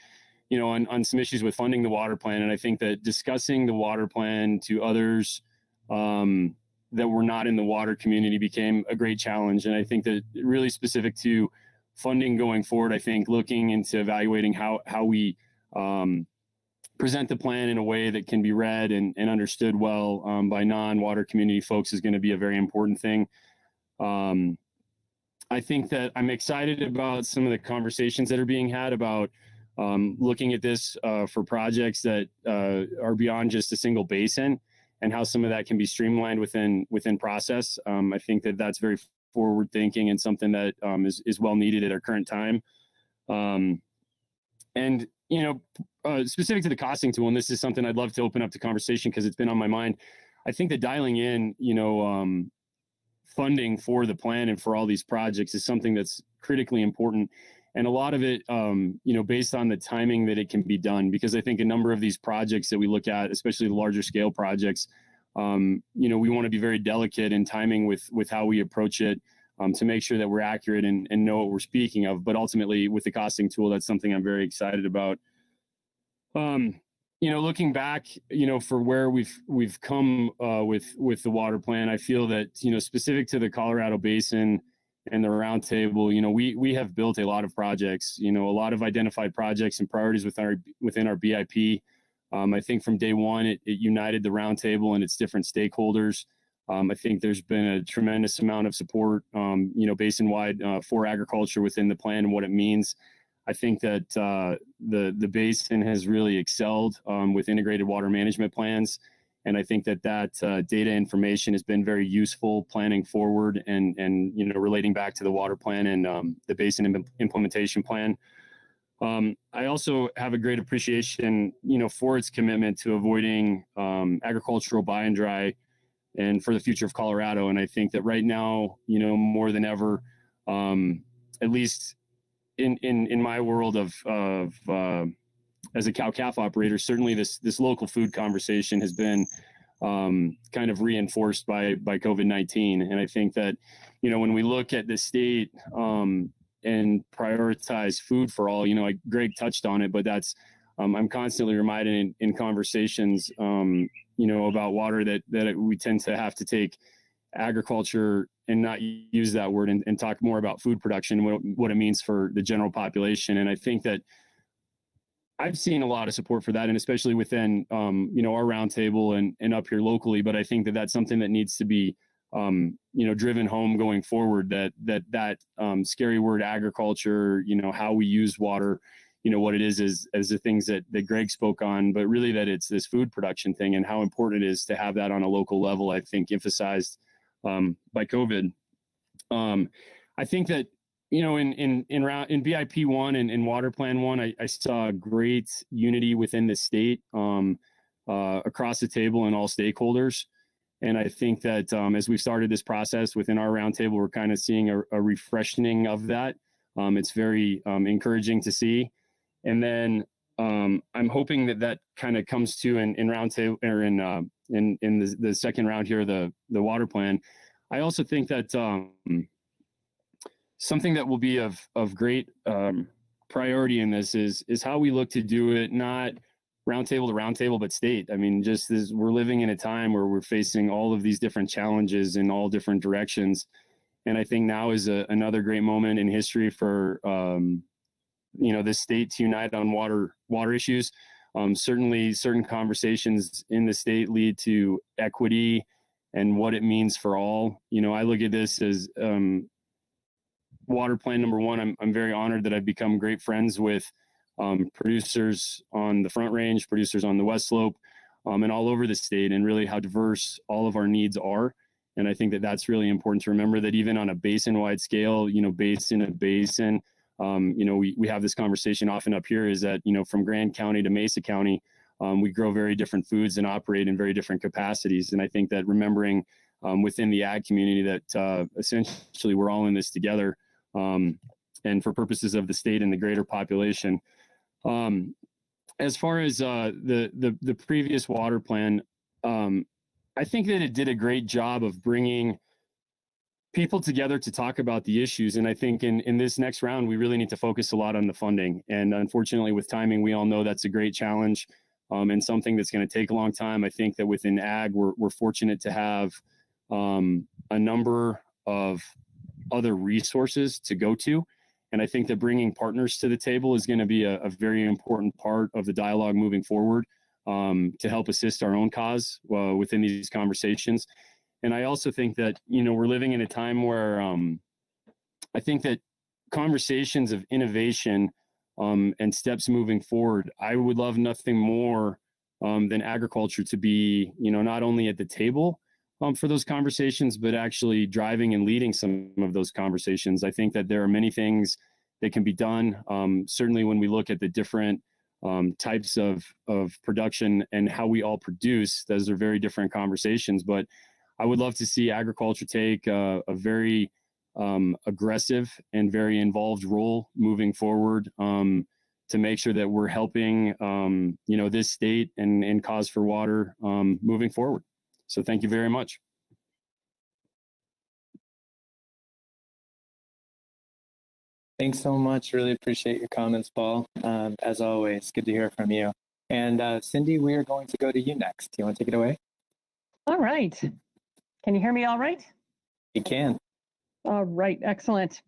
On some issues with funding the water plan, and I think that discussing the water plan to others that were not in the water community became a great challenge. And I think that really specific to funding going forward, I think looking into evaluating how we present the plan in a way that can be read and understood well by non-water community folks is going to be a very important thing. I think that I'm excited about some of the conversations that are being had about looking at this for projects that are beyond just a single basin, and how some of that can be streamlined within process. I think that that's very forward thinking and something that is well needed at our current time. Specific to the costing tool, and this is something I'd love to open up to conversation because it's been on my mind. I think that dialing in, funding for the plan and for all these projects is something that's critically important. And a lot of it, based on the timing that it can be done, because I think a number of these projects that we look at, especially the larger scale projects, we want to be very delicate in timing with how we approach it to make sure that we're accurate and know what we're speaking of. But ultimately, with the costing tool, that's something I'm very excited about. Looking back, for where we've come with the water plan, I feel that specific to the Colorado Basin and the roundtable, we have built a lot of projects, a lot of identified projects and priorities within our BIP. I think from day one, it united the roundtable and its different stakeholders. I think there's been a tremendous amount of support, basin-wide for agriculture within the plan and what it means. I think that the basin has really excelled with integrated water management plans. And I think that data information has been very useful planning forward and relating back to the water plan and the basin implementation plan. I also have a great appreciation, for its commitment to avoiding agricultural buy and dry and for the future of Colorado. And I think that right now, more than ever, at least in my world of as a cow-calf operator, certainly this local food conversation has been kind of reinforced by COVID-19. And I think that, when we look at the state and prioritize food for all, Greg touched on it, but that's, I'm constantly reminded in conversations, about water that we tend to have to take agriculture and not use that word and talk more about food production, what it means for the general population. And I think that I've seen a lot of support for that, and especially within, our roundtable and up here locally. But I think that that's something that needs to be, driven home going forward. That scary word agriculture, how we use water, what it is the things that Greg spoke on, but really that it's this food production thing and how important it is to have that on a local level. I think emphasized by COVID. I think that, in BIP 1 and Water Plan 1, I saw great unity within the state across the table and all stakeholders. And I think that as we've started this process within our roundtable, we're kind of seeing a refreshing of that. It's very encouraging to see. And then I'm hoping that kind of comes to in roundtable or in the second round here, the water plan. I also think that something that will be of great priority in this is how we look to do it, not roundtable to roundtable, but state. I mean, just as we're living in a time where we're facing all of these different challenges in all different directions. And I think now is another great moment in history for, this state to unite on water issues. Certainly certain conversations in the state lead to equity and what it means for all. I look at this as water plan number 1. I'm very honored that I've become great friends with producers on the Front Range, producers on the West Slope, and all over the state, and really how diverse all of our needs are. And I think that that's really important to remember, that even on a basin-wide scale, basin to basin, we have this conversation often up here, is that, from Grand County to Mesa County, we grow very different foods and operate in very different capacities. And I think that remembering within the ag community that essentially we're all in this together, and for purposes of the state and the greater population. As far as the previous water plan, I think that it did a great job of bringing people together to talk about the issues. And I think in this next round, we really need to focus a lot on the funding. And unfortunately, with timing, we all know that's a great challenge and something that's going to take a long time. I think that within ag, we're fortunate to have a number of other resources to go to. And I think that bringing partners to the table is going to be a very important part of the dialogue moving forward to help assist our own cause within these conversations. And I also think that, we're living in a time where I think that conversations of innovation and steps moving forward, I would love nothing more than agriculture to be, not only at the table for those conversations, but actually driving and leading some of those conversations. I think that there are many things that can be done. Certainly when we look at the different types of production and how we all produce, those are very different conversations. But I would love to see agriculture take a very aggressive and very involved role moving forward to make sure that we're helping, this state and cause for water moving forward. So thank you very much. Thanks so much. Really appreciate your comments, Paul. As always, good to hear from you. And Cindy, we are going to go to you next. Do you want to take it away? All right. Can you hear me all right? You can. All right. Excellent.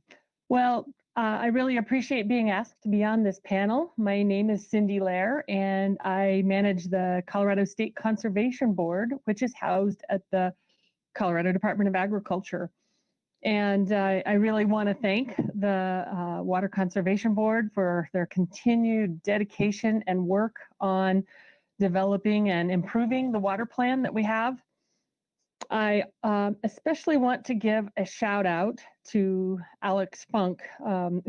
Well, I really appreciate being asked to be on this panel. My name is Cindy Lair, and I manage the Colorado State Conservation Board, which is housed at the Colorado Department of Agriculture. And I really want to thank the Water Conservation Board for their continued dedication and work on developing and improving the water plan that we have. I especially want to give a shout out to Alex Funk,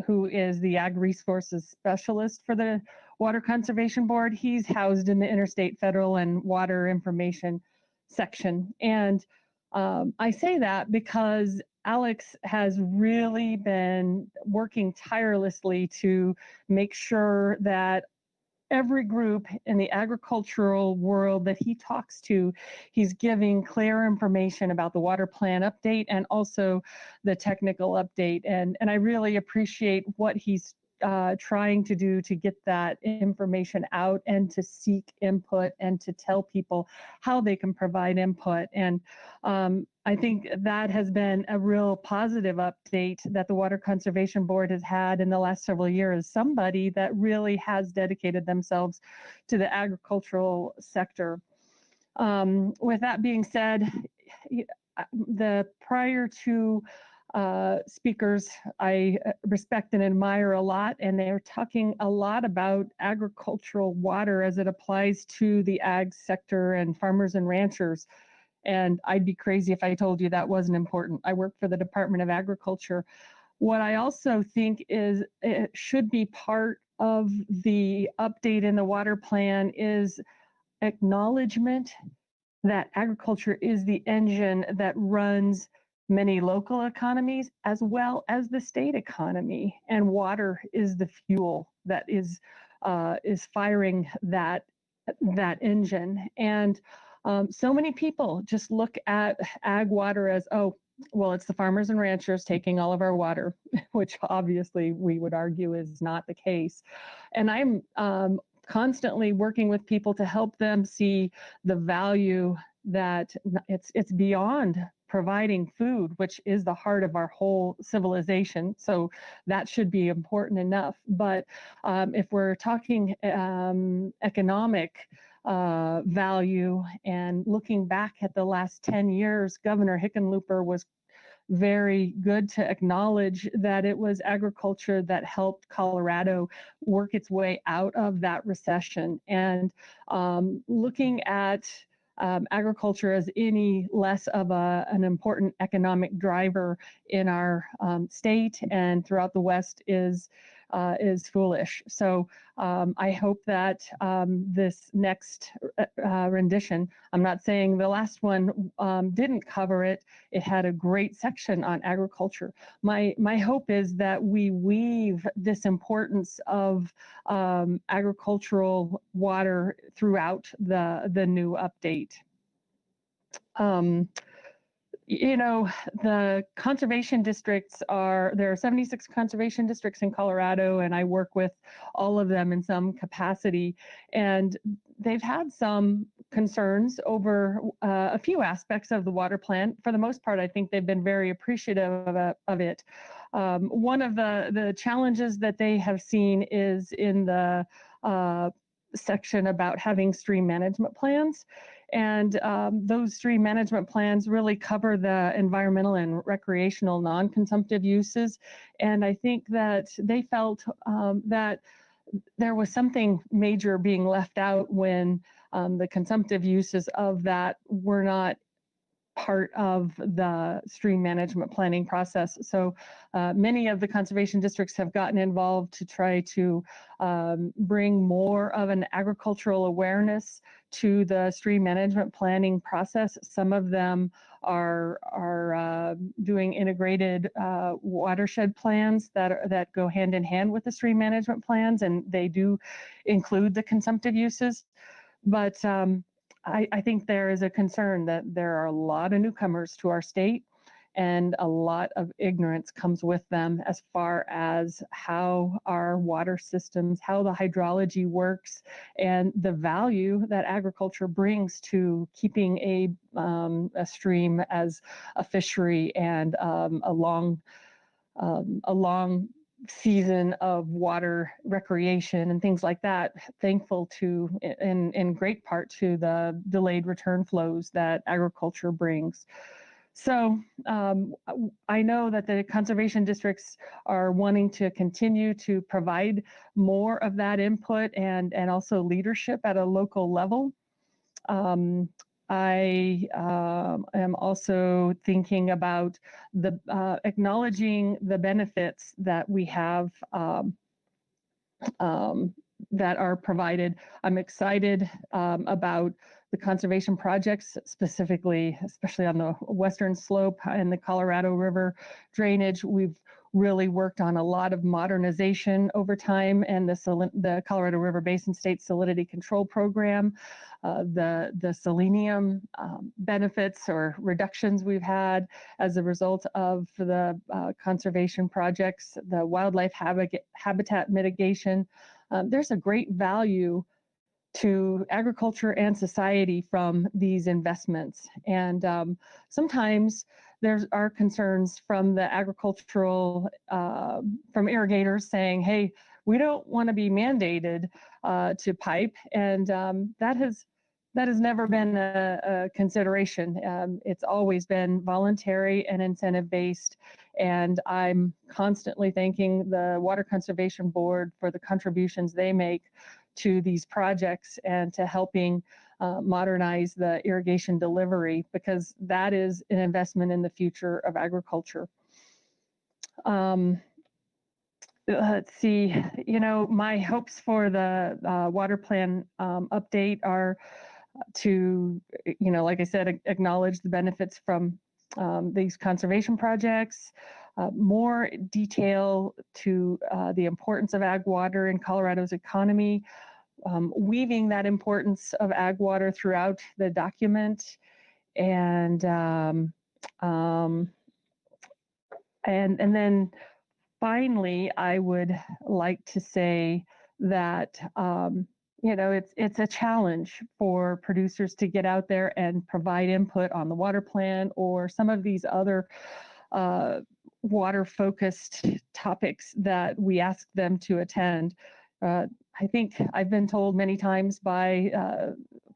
who is the Ag Resources Specialist for the Water Conservation Board. He's housed in the Interstate Federal and Water Information section. And I say that because Alex has really been working tirelessly to make sure that every group in the agricultural world that he talks to, he's giving clear information about the water plan update and also the technical update. And I really appreciate what he's trying to do to get that information out and to seek input and to tell people how they can provide input. And I think that has been a real positive update that the Water Conservation Board has had in the last several years. Somebody that really has dedicated themselves to the agricultural sector. With that being said, the prior two speakers I respect and admire a lot, and they're talking a lot about agricultural water as it applies to the ag sector and farmers and ranchers. And I'd be crazy if I told you that wasn't important. I work for the Department of Agriculture. What I also think is it should be part of the update in the water plan is acknowledgement that agriculture is the engine that runs many local economies as well as the state economy, and water is the fuel that is firing that engine. And so many people just look at ag water as, oh, well, it's the farmers and ranchers taking all of our water, which obviously we would argue is not the case. And I'm constantly working with people to help them see the value that it's beyond providing food, which is the heart of our whole civilization. So that should be important enough. But if we're talking economic value and looking back at the last 10 years, Governor Hickenlooper was very good to acknowledge that it was agriculture that helped Colorado work its way out of that recession. And looking at agriculture as any less of an important economic driver in our state and throughout the West is foolish. So I hope that this next rendition, I'm not saying the last one didn't cover it. It had a great section on agriculture. My hope is that we weave this importance of agricultural water throughout the new update. You know, the conservation districts there are 76 conservation districts in Colorado, and I work with all of them in some capacity. And they've had some concerns over a few aspects of the water plan. For the most part, I think they've been very appreciative of it. One of the challenges that they have seen is in the section about having stream management plans. And those stream management plans really cover the environmental and recreational non-consumptive uses. And I think that they felt that there was something major being left out when the consumptive uses of that were not part of the stream management planning process. So many of the conservation districts have gotten involved to try to bring more of an agricultural awareness to the stream management planning process. Some of them are doing integrated watershed plans that go hand in hand with the stream management plans, and they do include the consumptive uses. But I think there is a concern that there are a lot of newcomers to our state, and a lot of ignorance comes with them as far as how our water systems, how the hydrology works, and the value that agriculture brings to keeping a stream as a fishery and a long season of water recreation and things like that, thankful to, in great part, to the delayed return flows that agriculture brings. So I know that the conservation districts are wanting to continue to provide more of that input and also leadership at a local level. I am also thinking about the acknowledging the benefits that we have that are provided. I'm excited about the conservation projects, specifically, especially on the western slope and the Colorado River drainage. We've really worked on a lot of modernization over time, and the Colorado River Basin State Salinity Control Program, the selenium benefits or reductions we've had as a result of the conservation projects, the wildlife habitat mitigation. There's a great value to agriculture and society from these investments. And sometimes there are concerns from the agricultural, from irrigators saying, hey, we don't want to be mandated to pipe. And that has never been a consideration. It's always been voluntary and incentive-based. And I'm constantly thanking the Water Conservation Board for the contributions they make to these projects and to helping modernize the irrigation delivery, because that is an investment in the future of agriculture. Let's see, my hopes for the water plan update are to, like I said, acknowledge the benefits from these conservation projects, more detail to the importance of ag water in Colorado's economy, weaving that importance of ag water throughout the document, and then finally, I would like to say that it's a challenge for producers to get out there and provide input on the water plan or some of these other water-focused topics that we ask them to attend. I think I've been told many times by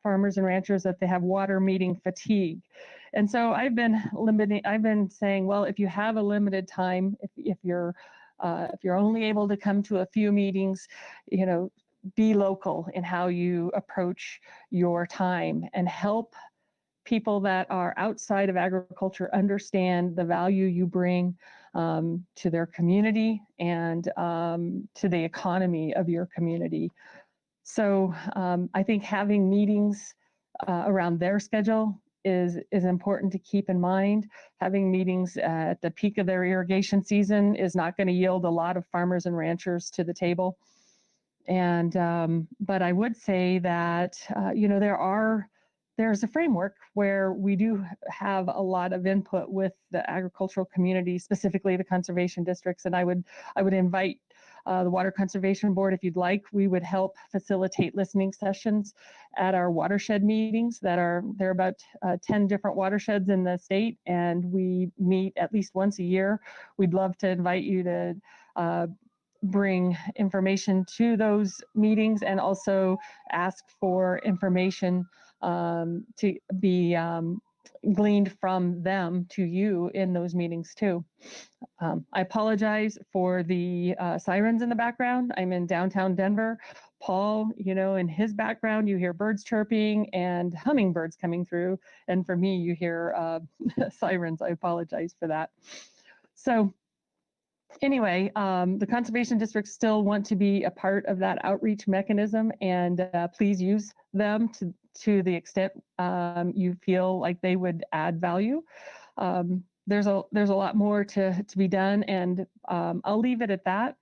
farmers and ranchers that they have water meeting fatigue. And so I've been saying, well, if you have a limited time, if you're only able to come to a few meetings, be local in how you approach your time and help people that are outside of agriculture understand the value you bring to their community and to the economy of your community. So I think having meetings around their schedule is important to keep in mind. Having meetings at the peak of their irrigation season is not going to yield a lot of farmers and ranchers to the table. And but I would say that there's a framework where we do have a lot of input with the agricultural community, specifically the conservation districts. And I would invite the Water Conservation Board, if you'd like, we would help facilitate listening sessions at our watershed meetings. There are about 10 different watersheds in the state, and we meet at least once a year. We'd love to invite you to bring information to those meetings and also ask for information to be gleaned from them to you in those meetings too. I apologize for the sirens in the background. I'm in downtown Denver. Paul, in his background, you hear birds chirping and hummingbirds coming through. And for me, you hear sirens. I apologize for that. So anyway, the conservation districts still want to be a part of that outreach mechanism, and please use them to the extent you feel like they would add value. There's a lot more to be done, and I'll leave it at that.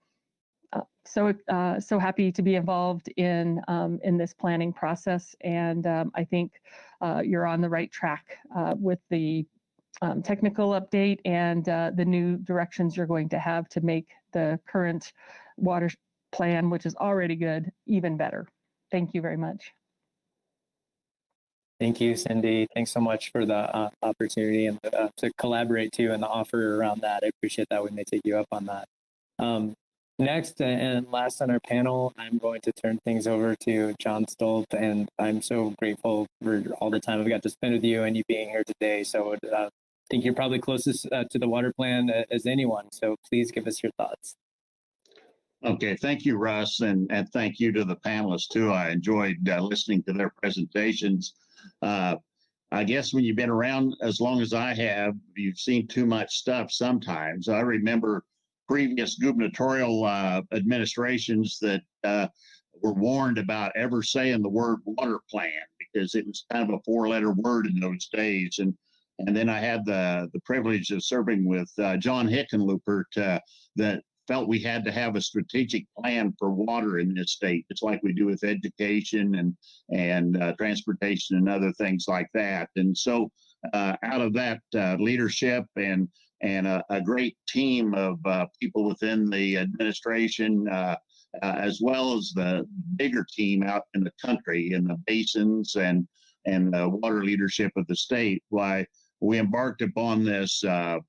So happy to be involved in this planning process, and I think you're on the right track with the technical update and the new directions you're going to have to make the current water plan, which is already good, even better. Thank you very much. Thank you, Cindy. Thanks so much for the opportunity and to collaborate too and the offer around that. I appreciate that. We may take you up on that. Next and last on our panel, I'm going to turn things over to John Stoll, and I'm so grateful for all the time I've got to spend with you and you being here today. So think you're probably closest to the water plan as anyone. So please give us your thoughts. Okay, thank you, Russ, and thank you to the panelists too. I enjoyed listening to their presentations. I guess when you've been around as long as I have, you've seen too much stuff sometimes. I remember previous gubernatorial administrations that were warned about ever saying the word water plan because it was kind of a four-letter word in those days. And then I had the privilege of serving with John Hickenlooper that felt we had to have a strategic plan for water in this state. It's like we do with education and transportation and other things like that. And so out of that leadership and a great team of people within the administration, as well as the bigger team out in the country in the basins and the water leadership of the state, why we embarked upon this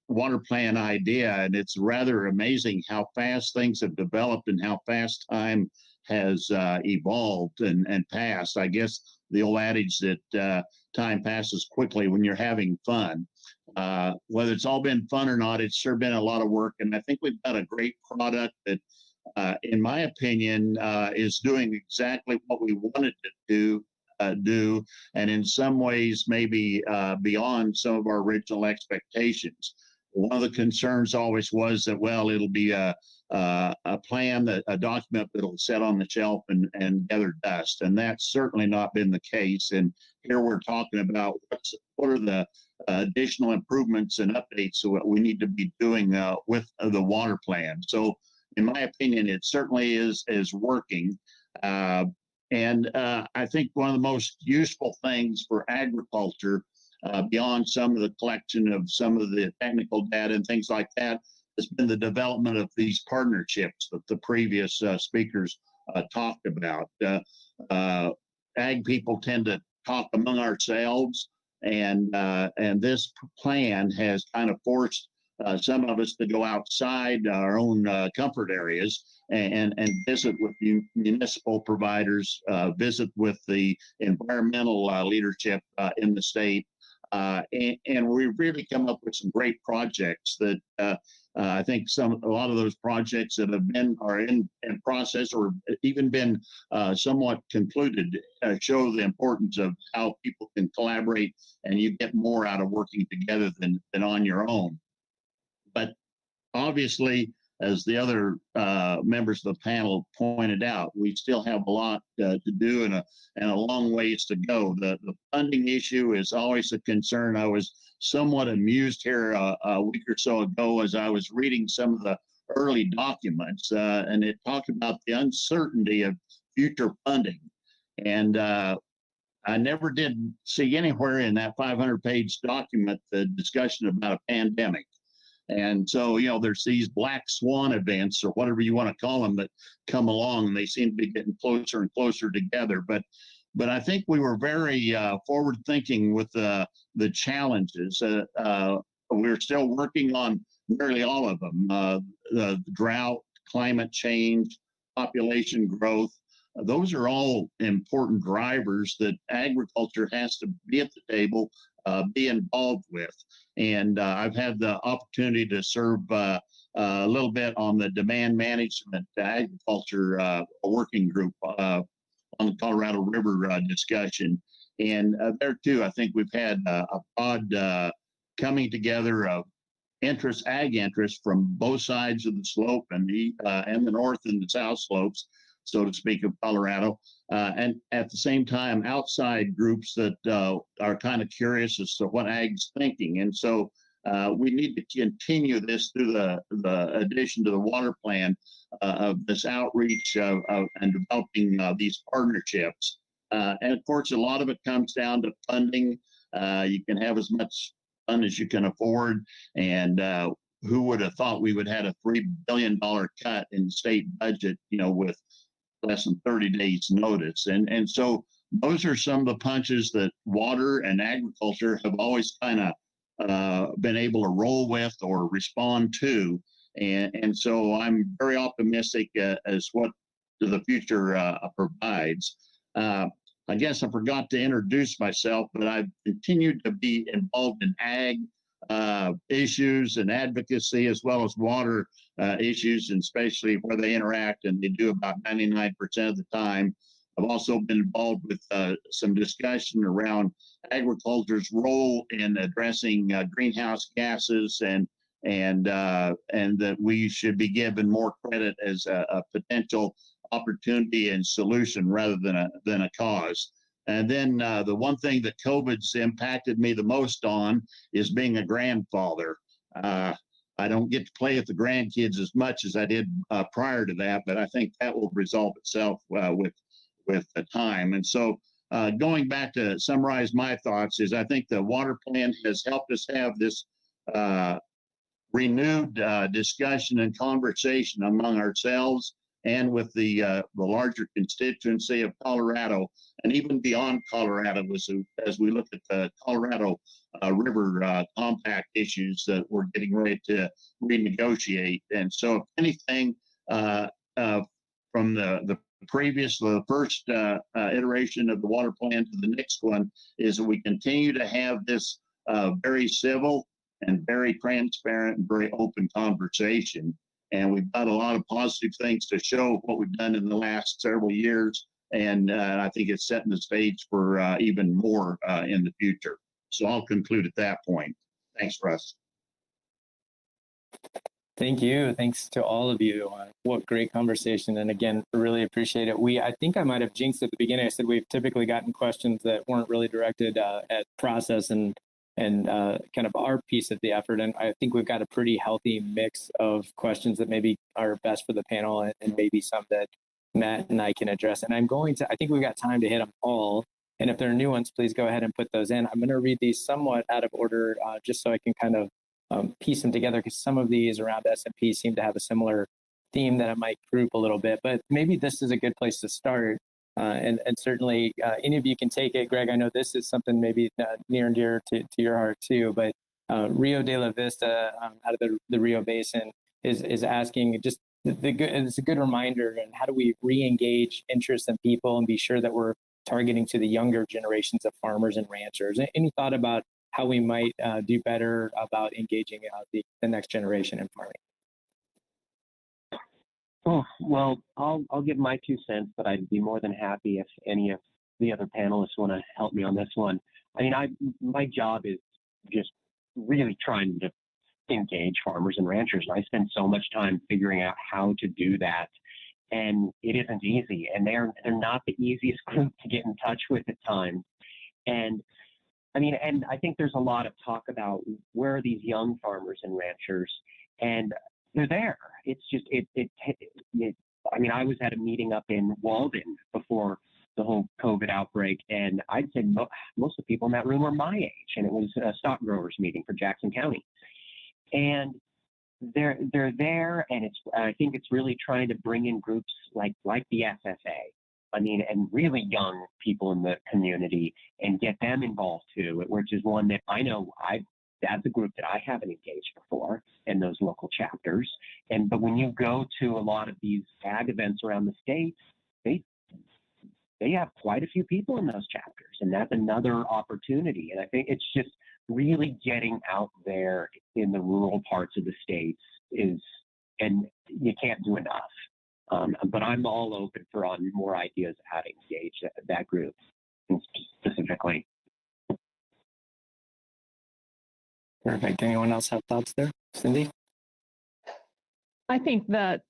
water plan idea. And it's rather amazing how fast things have developed and how fast time has evolved and passed. I guess the old adage that time passes quickly when you're having fun. Whether it's all been fun or not, it's sure been a lot of work. And I think we've got a great product that, in my opinion, is doing exactly what we wanted to do, and in some ways maybe beyond some of our original expectations. One of the concerns always was that, well, it'll be a plan, a document that'll sit on the shelf and gather dust, and that's certainly not been the case. And here we're talking about what are the additional improvements and updates so what we need to be doing with the water plan. So in my opinion, it certainly is working. And I think one of the most useful things for agriculture, beyond some of the collection of some of the technical data and things like that, has been the development of these partnerships that the previous speakers talked about. Ag people tend to talk among ourselves, and this plan has kind of forced some of us to go outside our own comfort areas and visit with municipal providers, visit with the environmental leadership in the state. And we really come up with some great projects that I think a lot of those projects that are in process or even been somewhat concluded show the importance of how people can collaborate and you get more out of working together than on your own. But obviously, as the other members of the panel pointed out, we still have a lot to do and a long ways to go. The funding issue is always a concern. I was somewhat amused here a week or so ago as I was reading some of the early documents, and it talked about the uncertainty of future funding. And I never did see anywhere in that 500-page document the discussion about a pandemic. And so, there's these black swan events or whatever you want to call them that come along, and they seem to be getting closer and closer together. But I think we were very forward thinking with the challenges. We're still working on nearly all of them. The drought, climate change, population growth. Those are all important drivers that agriculture has to be at the table, be involved with. And I've had the opportunity to serve a little bit on the demand management agriculture working group on the Colorado River discussion. And there too, I think we've had a broad coming together of ag interest from both sides of the slope and the north and the south slopes, so to speak, of Colorado. And at the same time, outside groups that are kind of curious as to what ag's thinking. And so we need to continue this through the addition to the water plan of this outreach and developing these partnerships. And of course, a lot of it comes down to funding. You can have as much fun as you can afford. And who would have thought we would have a $3 billion cut in state budget, with less than 30 days notice. And so those are some of the punches that water and agriculture have always kind of been able to roll with or respond to. And so I'm very optimistic as what the future provides. I guess I forgot to introduce myself, but I've continued to be involved in ag issues and advocacy, as well as water issues, and especially where they interact, and they do about 99% of the time. I've also been involved with some discussion around agriculture's role in addressing greenhouse gases, and that we should be given more credit as a potential opportunity and solution rather than a cause. And then the one thing that COVID's impacted me the most on is being a grandfather. I don't get to play with the grandkids as much as I did prior to that, but I think that will resolve itself with the time. And so going back to summarize my thoughts is I think the water plan has helped us have this renewed discussion and conversation among ourselves and with the larger constituency of Colorado, and even beyond Colorado, as we look at the Colorado River compact issues that we're getting ready to renegotiate. And so, if anything, from the first iteration of the water plan to the next one, is that we continue to have this very civil and very transparent and very open conversation. And we've got a lot of positive things to show what we've done in the last several years. And I think it's setting the stage for even more in the future. So I'll conclude at that point. Thanks, Russ. Thank you. Thanks to all of you. What great conversation. And again, really appreciate it. I think I might have jinxed at the beginning. I said we've typically gotten questions that weren't really directed at process and kind of our piece of the effort. And I think we've got a pretty healthy mix of questions that maybe are best for the panel, and maybe some that Matt and I can address. And I think we've got time to hit them all. And if there are new ones, please go ahead and put those in. I'm going to read these somewhat out of order, just so I can kind of piece them together, because some of these around S&P seem to have a similar theme that I might group a little bit, but maybe this is a good place to start. And certainly any of you can take it. Greg, I know this is something maybe near and dear to your heart too, but Rio de la Vista out of the Rio Basin is asking just it's a good reminder, and how do we re-engage interest in people and be sure that we're targeting to the younger generations of farmers and ranchers? Any thought about how we might do better about engaging the next generation in farming? Oh, well, I'll give my 2 cents, but I'd be more than happy if any of the other panelists want to help me on this one. I mean, my job is just really trying to engage farmers and ranchers, and I spend so much time figuring out how to do that, and it isn't easy, and they're not the easiest group to get in touch with at times. And I mean, and I think there's a lot of talk about where are these young farmers and ranchers, and they're there. It's just, I mean, I was at a meeting up in Walden before the whole COVID outbreak, and I'd say most of the people in that room were my age, and it was a stock growers meeting for Jackson County. And they're there, and I think it's really trying to bring in groups like the FFA. I mean, and really young people in the community, and get them involved too, which is one that I know that's a group that I haven't engaged before in those local chapters. But when you go to a lot of these ag events around the state, they have quite a few people in those chapters, and that's another opportunity. And I think it's just really getting out there in the rural parts of the states and you can't do enough. But I'm all open for more ideas of how to engage that group specifically. Perfect. Anyone else have thoughts there? Cindy? I think that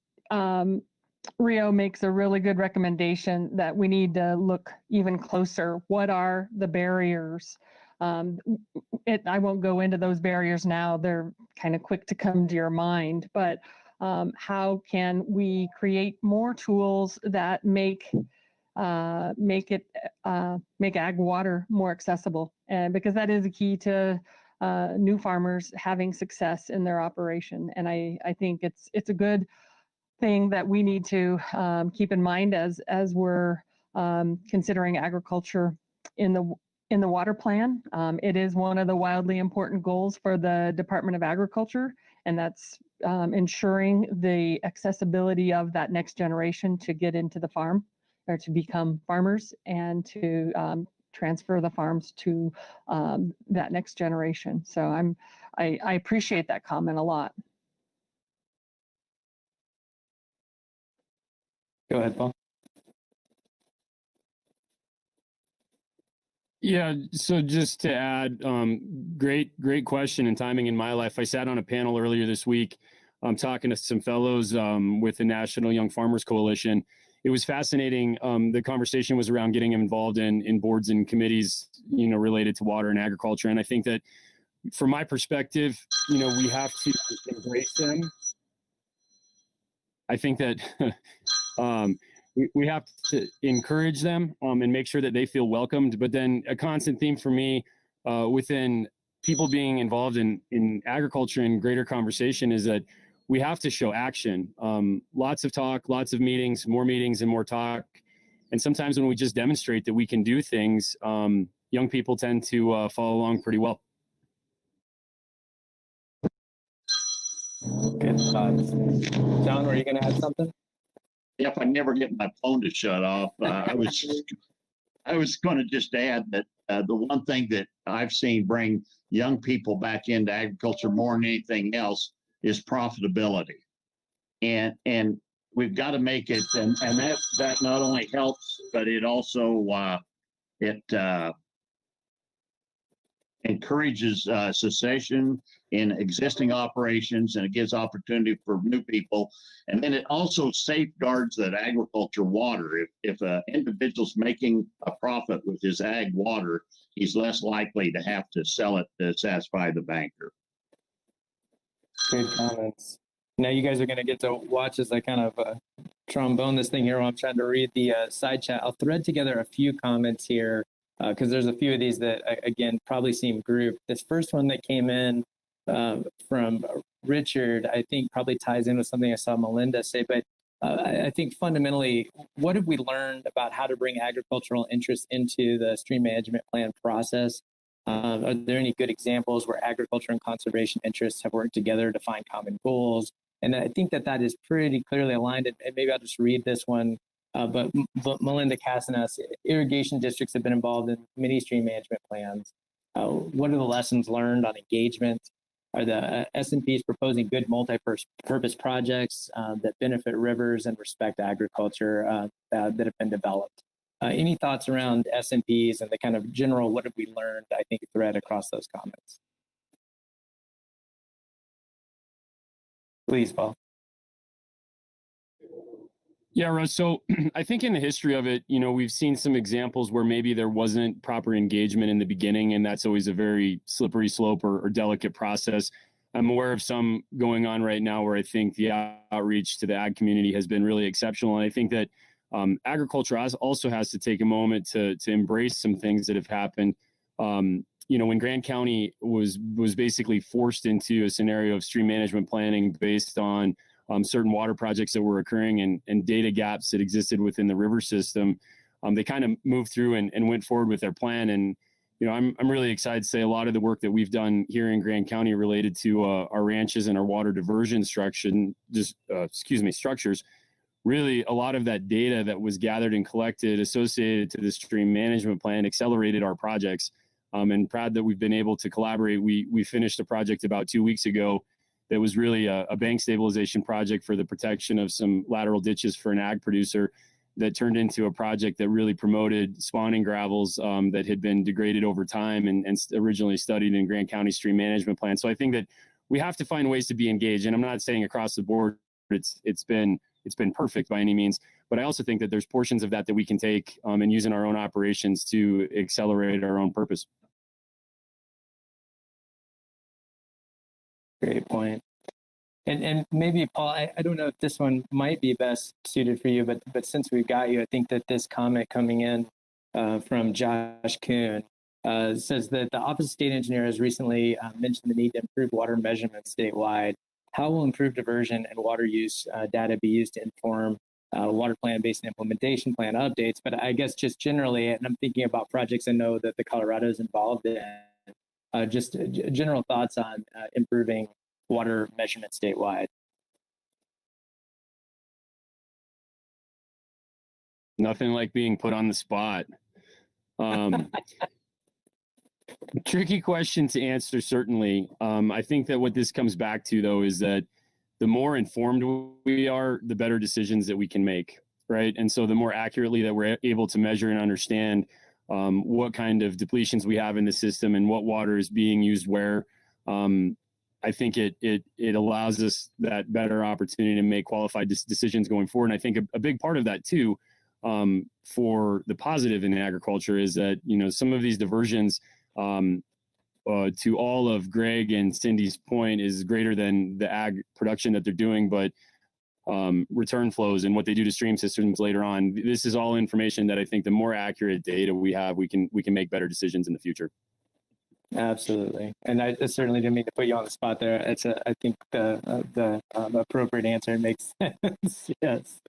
Rio makes a really good recommendation that we need to look even closer. What are the barriers? I won't go into those barriers now. They're kind of quick to come to your mind, but how can we create more tools that make ag water more accessible? And because that is a key to new farmers having success in their operation. And I think it's a good thing that we need to keep in mind as we're considering agriculture in the water plan. It is one of the wildly important goals for the Department of Agriculture, and that's ensuring the accessibility of that next generation to get into the farm or to become farmers and to transfer the farms to that next generation. So I appreciate that comment a lot. Go ahead, Paul. Yeah, so just to add, great question and timing in my life. I sat on a panel earlier this week, talking to some fellows with the National Young Farmers Coalition. It was fascinating. The conversation was around getting involved in boards and committees, related to water and agriculture. And I think that from my perspective, we have to embrace them. I think that we have to encourage them and make sure that they feel welcomed. But then a constant theme for me within people being involved in agriculture and greater conversation is that we have to show action. Lots of talk, lots of meetings, more meetings and more talk. And sometimes when we just demonstrate that we can do things, young people tend to follow along pretty well. Good thoughts. John, were you going to add something? If I never get my phone to shut off, I was going to just add that the one thing that I've seen bring young people back into agriculture more than anything else is profitability, and we've got to make it, and that not only helps, but it also encourages cessation in existing operations, and it gives opportunity for new people. And then it also safeguards that agriculture water. If an individual's making a profit with his ag water, he's less likely to have to sell it to satisfy the banker. Good comments. Now you guys are going to get to watch as I kind of trombone this thing here while I'm trying to read the side chat. I'll thread together a few comments here because there's a few of these that, again, probably seem grouped. This first one that came in from Richard, I think probably ties in with something I saw Melinda say, but I think fundamentally, what have we learned about how to bring agricultural interests into the stream management plan process? Are there any good examples where agriculture and conservation interests have worked together to find common goals? And I think that is pretty clearly aligned. And maybe I'll just read this one. But Melinda Casanas, irrigation districts have been involved in many stream management plans. What are the lessons learned on engagement? Are the S&Ps proposing good multi-purpose projects that benefit rivers and respect agriculture that have been developed? Any thoughts around S&Ps and the kind of general what have we learned, I think, thread across those comments? Please, Paul. Yeah, Russ. So I think in the history of it, we've seen some examples where maybe there wasn't proper engagement in the beginning, and that's always a very slippery slope or delicate process. I'm aware of some going on right now where I think the outreach to the ag community has been really exceptional. And I think that agriculture also has to take a moment to embrace some things that have happened. When Grand County was basically forced into a scenario of stream management planning based on certain water projects that were occurring and data gaps that existed within the river system, they kind of moved through and went forward with their plan. And I'm really excited to say a lot of the work that we've done here in Grand County related to our ranches and our water diversion structures. Really, a lot of that data that was gathered and collected associated to the stream management plan accelerated our projects. And proud that we've been able to collaborate. We finished a project about 2 weeks ago that was really a bank stabilization project for the protection of some lateral ditches for an ag producer that turned into a project that really promoted spawning gravels that had been degraded over time and originally studied in Grand County stream management plan. So I think that we have to find ways to be engaged. And I'm not saying across the board it's been perfect by any means, but I also think that there's portions of that we can take and use in our own operations to accelerate our own purpose. Great point. And maybe, Paul, I don't know if this one might be best suited for you, but since we've got you, I think that this comment coming in from Josh Kuhn says that the Office of State Engineer has recently mentioned the need to improve water measurement statewide. How will improved diversion and water use data be used to inform water plan-based implementation plan updates? But I guess just generally, and I'm thinking about projects I know that the Colorado is involved in, just general thoughts on improving water measurement statewide. Nothing like being put on the spot. Tricky question to answer, certainly. I think that what this comes back to, though, is that the more informed we are, the better decisions that we can make, right? And so the more accurately that we're able to measure and understand what kind of depletions we have in the system and what water is being used where, I think it allows us that better opportunity to make qualified decisions going forward. And I think a big part of that, too, for the positive in agriculture is that, some of these diversions, to all of Greg and Cindy's point, is greater than the ag production that they're doing, but return flows and what they do to stream systems later on. This is all information that I think the more accurate data we have, we can make better decisions in the future. Absolutely, and I certainly didn't mean to put you on the spot there. I think the appropriate answer makes sense. Yes.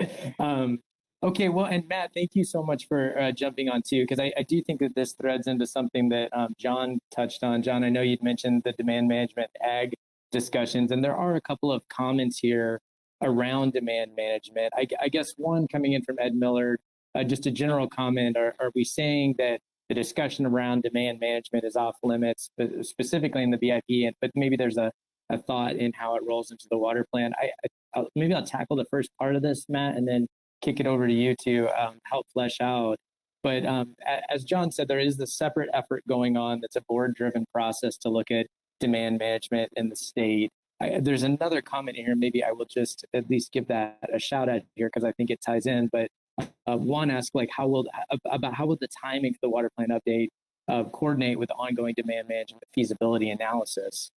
Okay, well, and Matt, thank you so much for jumping on too, because I do think that this threads into something that John touched on. John, I know you'd mentioned the demand management ag discussions, and there are a couple of comments here around demand management. I guess one coming in from Ed Millard, just a general comment. Are we saying that the discussion around demand management is off limits, specifically in the BIP, but maybe there's a thought in how it rolls into the water plan? Maybe I'll tackle the first part of this, Matt, and then kick it over to you to help flesh out. But as John said, there is this separate effort going on that's a board-driven process to look at demand management in the state. There's another comment here. Maybe I will just at least give that a shout out here because I think it ties in. But one asks, like, how will the timing for the water plan update coordinate with the ongoing demand management feasibility analysis?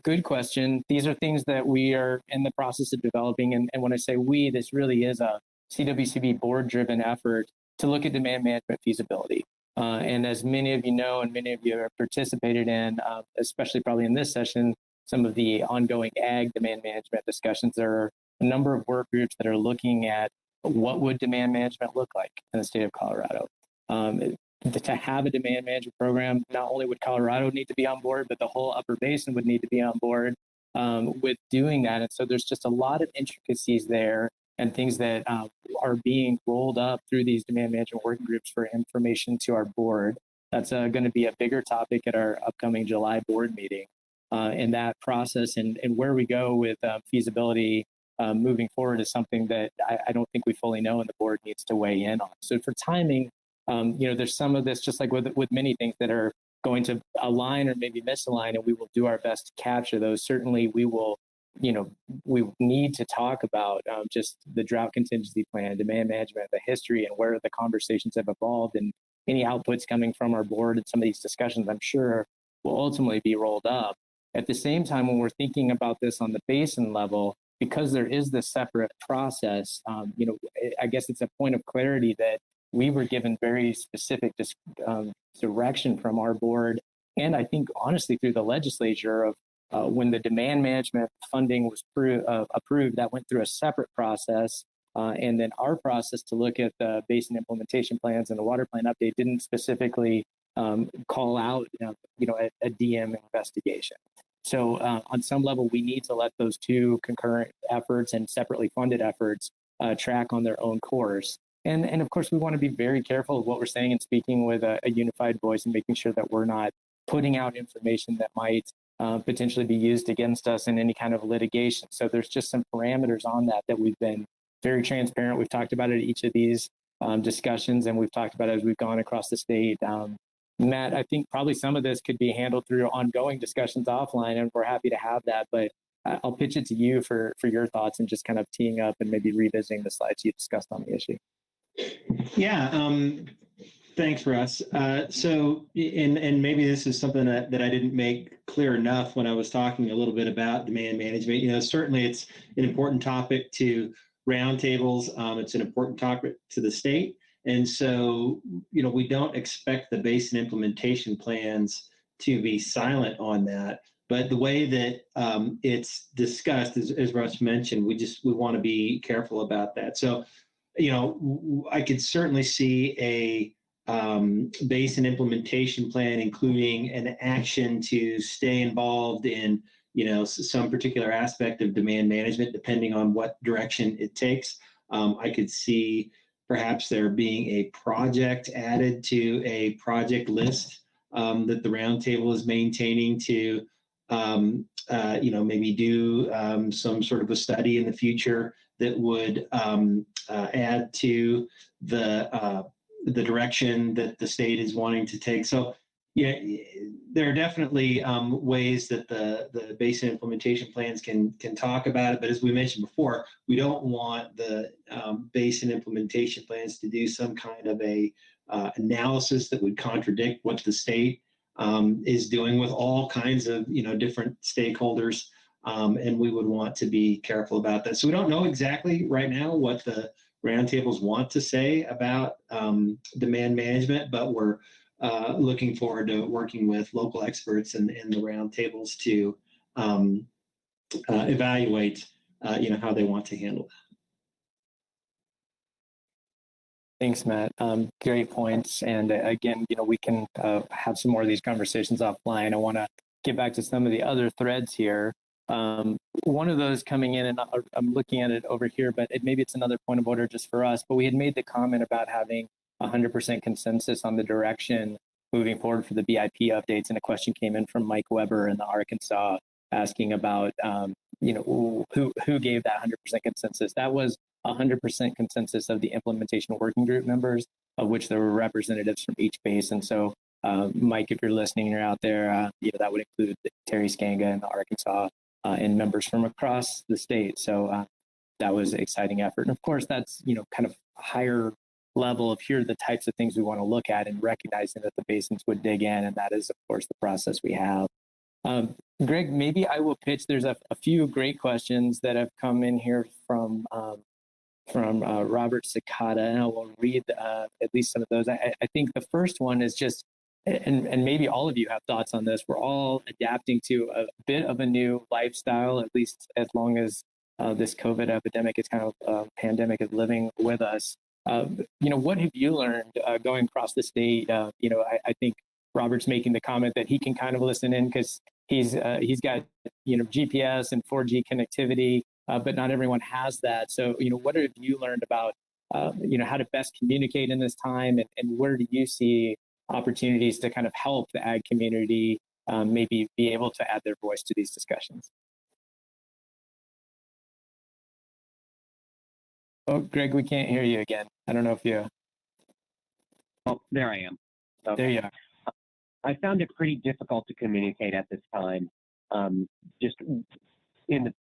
Good question. These are things that we are in the process of developing. And when I say we, this really is a CWCB board-driven effort to look at demand management feasibility. And as many of you know, and many of you have participated in, especially probably in this session, some of the ongoing ag demand management discussions, there are a number of work groups that are looking at what would demand management look like in the state of Colorado. To have a demand management program, not only would Colorado need to be on board, but the whole upper basin would need to be on board with doing that. And so there's just a lot of intricacies there and things that are being rolled up through these demand management working groups for information to our board. That's going to be a bigger topic at our upcoming July board meeting. And that process and where we go with feasibility moving forward is something that I don't think we fully know, and the board needs to weigh in on. So for timing, there's some of this, just like with many things that are going to align or maybe misalign, and we will do our best to capture those. Certainly we will, we need to talk about just the drought contingency plan, demand management, the history, and where the conversations have evolved, and any outputs coming from our board and some of these discussions, I'm sure, will ultimately be rolled up. At the same time, when we're thinking about this on the basin level, because there is this separate process, I guess it's a point of clarity that we were given very specific direction from our board, and I think honestly through the legislature of when the demand management funding was approved, that went through a separate process, and then our process to look at the basin implementation plans and the water plan update didn't specifically call out a DM investigation. So on some level, we need to let those two concurrent efforts and separately funded efforts track on their own course. And of course, we want to be very careful of what we're saying and speaking with a unified voice and making sure that we're not putting out information that might potentially be used against us in any kind of litigation. So there's just some parameters on that we've been very transparent. We've talked about it at each of these discussions, and we've talked about it as we've gone across the state. Matt, I think probably some of this could be handled through ongoing discussions offline, and we're happy to have that. But I'll pitch it to you for your thoughts and just kind of teeing up and maybe revisiting the slides you discussed on the issue. Yeah, thanks, Russ. So maybe this is something that I didn't make clear enough when I was talking a little bit about demand management. Certainly it's an important topic to roundtables. It's an important topic to the state. And so, we don't expect the basin implementation plans to be silent on that. But the way that it's discussed, as Russ mentioned, we want to be careful about that. So, I could certainly see a basin implementation plan, including an action to stay involved in, some particular aspect of demand management, depending on what direction it takes. I could see perhaps there being a project added to a project list that the roundtable is maintaining to, maybe do some sort of a study in the future that would add to the direction that the state is wanting to take. So, yeah, there are definitely ways that the basin implementation plans can talk about it. But as we mentioned before, we don't want the basin implementation plans to do some kind of a analysis that would contradict what the state is doing with all kinds of different stakeholders. And we would want to be careful about that. So we don't know exactly right now what the roundtables want to say about demand management, but we're looking forward to working with local experts and the roundtables to evaluate, how they want to handle that. Thanks, Matt. Great points. And again, we can have some more of these conversations offline. I want to get back to some of the other threads here. One of those coming in, and I'm looking at it over here, but maybe it's another point of order just for us, but we had made the comment about having 100% consensus on the direction moving forward for the BIP updates. And a question came in from Mike Weber in the Arkansas asking about, who gave that 100% consensus. That was 100% consensus of the implementation working group members, of which there were representatives from each basin. So, Mike, if you're listening, you're out there, that would include Terry Skanga in the Arkansas and members from across the state. So that was an exciting effort. And of course, that's, kind of higher level of here are the types of things we want to look at and recognizing that the basins would dig in. And that is, of course, the process we have. Greg, maybe I will pitch. There's a few great questions that have come in here from Robert Cicada, and I will read at least some of those. I think the first one is just, and maybe all of you have thoughts on this, we're all adapting to a bit of a new lifestyle, at least as long as this COVID epidemic is kind of pandemic is living with us. What have you learned going across the state? I think Robert's making the comment that he can kind of listen in because he's got GPS and 4G connectivity, but not everyone has that. So what have you learned about how to best communicate in this time, and where do you see opportunities to kind of help the ag community maybe be able to add their voice to these discussions? Oh, Greg, we can't hear you again. I don't know if you. Oh, there I am. Okay. There you are. I found it pretty difficult to communicate at this time. Just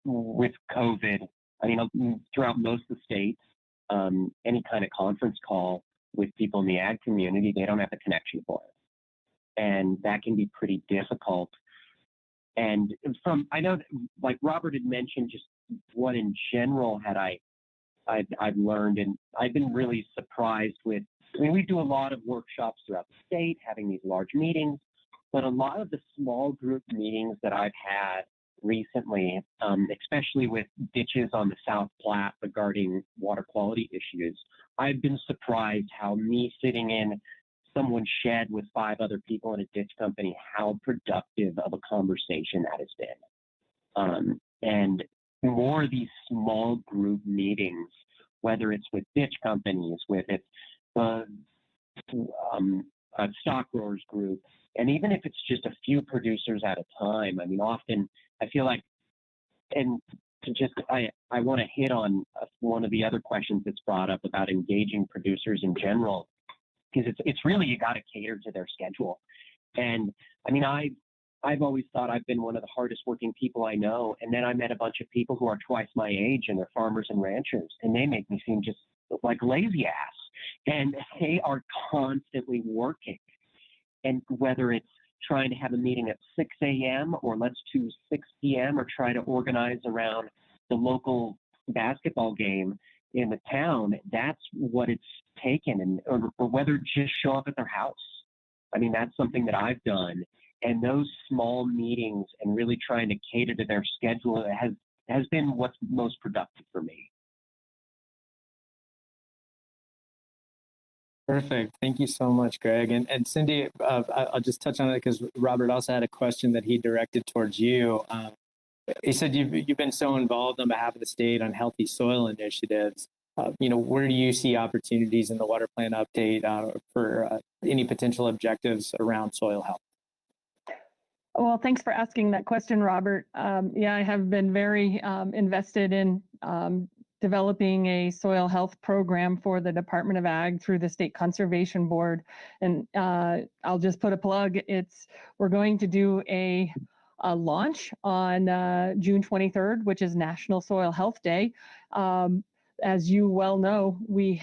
with COVID, I mean, throughout most of the states, any kind of conference call with people in the ag community, they don't have a connection for it. And that can be pretty difficult. And I know, like Robert had mentioned, just what in general I've learned, and I've been really surprised with, we do a lot of workshops throughout the state, having these large meetings, but a lot of the small group meetings that I've had recently, especially with ditches on the South Platte regarding water quality issues, I've been surprised how me sitting in someone's shed with 5 other people in a ditch company, how productive of a conversation that has been. And more of these small group meetings, whether it's with ditch companies, with it's a stock growers group, and even if it's just a few producers at a time. I mean, often I feel like, and to just, I want to hit on one of the other questions that's brought up about engaging producers in general, because it's really, you got to cater to their schedule. And I mean, I've always thought I've been one of the hardest working people I know. And then I met a bunch of people who are twice my age and they're farmers and ranchers, and they make me seem just like lazy ass. And they are constantly working. And whether it's trying to have a meeting at 6 a.m. or let's choose 6 p.m. or try to organize around the local basketball game in the town, that's what it's taken. Or whether just show up at their house. I mean, that's something that I've done. And those small meetings and really trying to cater to their schedule has been what's most productive for me. Perfect. Thank you so much, Greg. And Cindy, I'll just touch on it because Robert also had a question that he directed towards you. He said you've been so involved on behalf of the state on healthy soil initiatives. where do you see opportunities in the water plan update for any potential objectives around soil health? Well, thanks for asking that question, Robert. Yeah, I have been very invested in developing a soil health program for the Department of Ag through the State Conservation Board. And I'll just put a plug. We're going to do a launch on June 23rd, which is National Soil Health Day. As you well know, we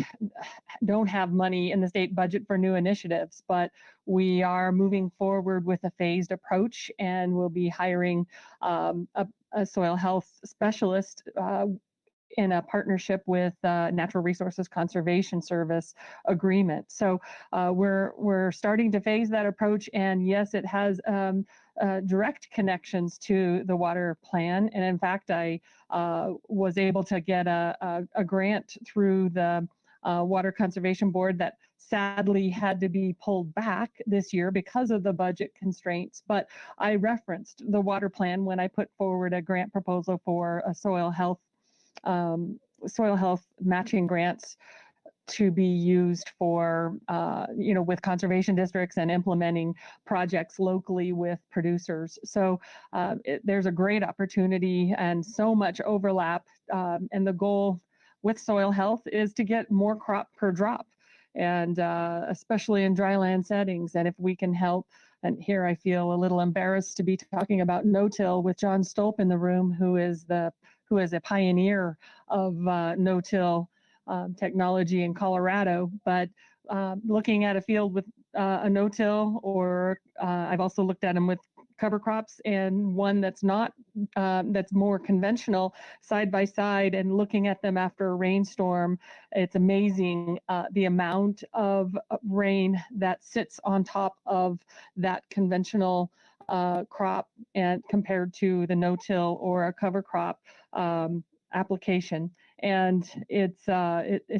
don't have money in the state budget for new initiatives, but we are moving forward with a phased approach, and we'll be hiring a soil health specialist in a partnership with Natural Resources Conservation Service agreement. So we're starting to phase that approach, and yes, it has direct connections to the water plan. And in fact, I was able to get a grant through the Water Conservation Board that sadly had to be pulled back this year because of the budget constraints. But I referenced the water plan when I put forward a grant proposal for a soil health matching grants to be used for, with conservation districts and implementing projects locally with producers. So there's a great opportunity and so much overlap. And the goal with soil health is to get more crop per drop, and especially in dryland settings. And if we can help, and here I feel a little embarrassed to be talking about no-till with John Stoll in the room, who is a pioneer of no-till technology in Colorado. But looking at a field with a no-till, or I've also looked at them with cover crops, and one that's not, that's more conventional, side by side, and looking at them after a rainstorm, it's amazing the amount of rain that sits on top of that conventional crop, and compared to the no-till or a cover crop application. And it's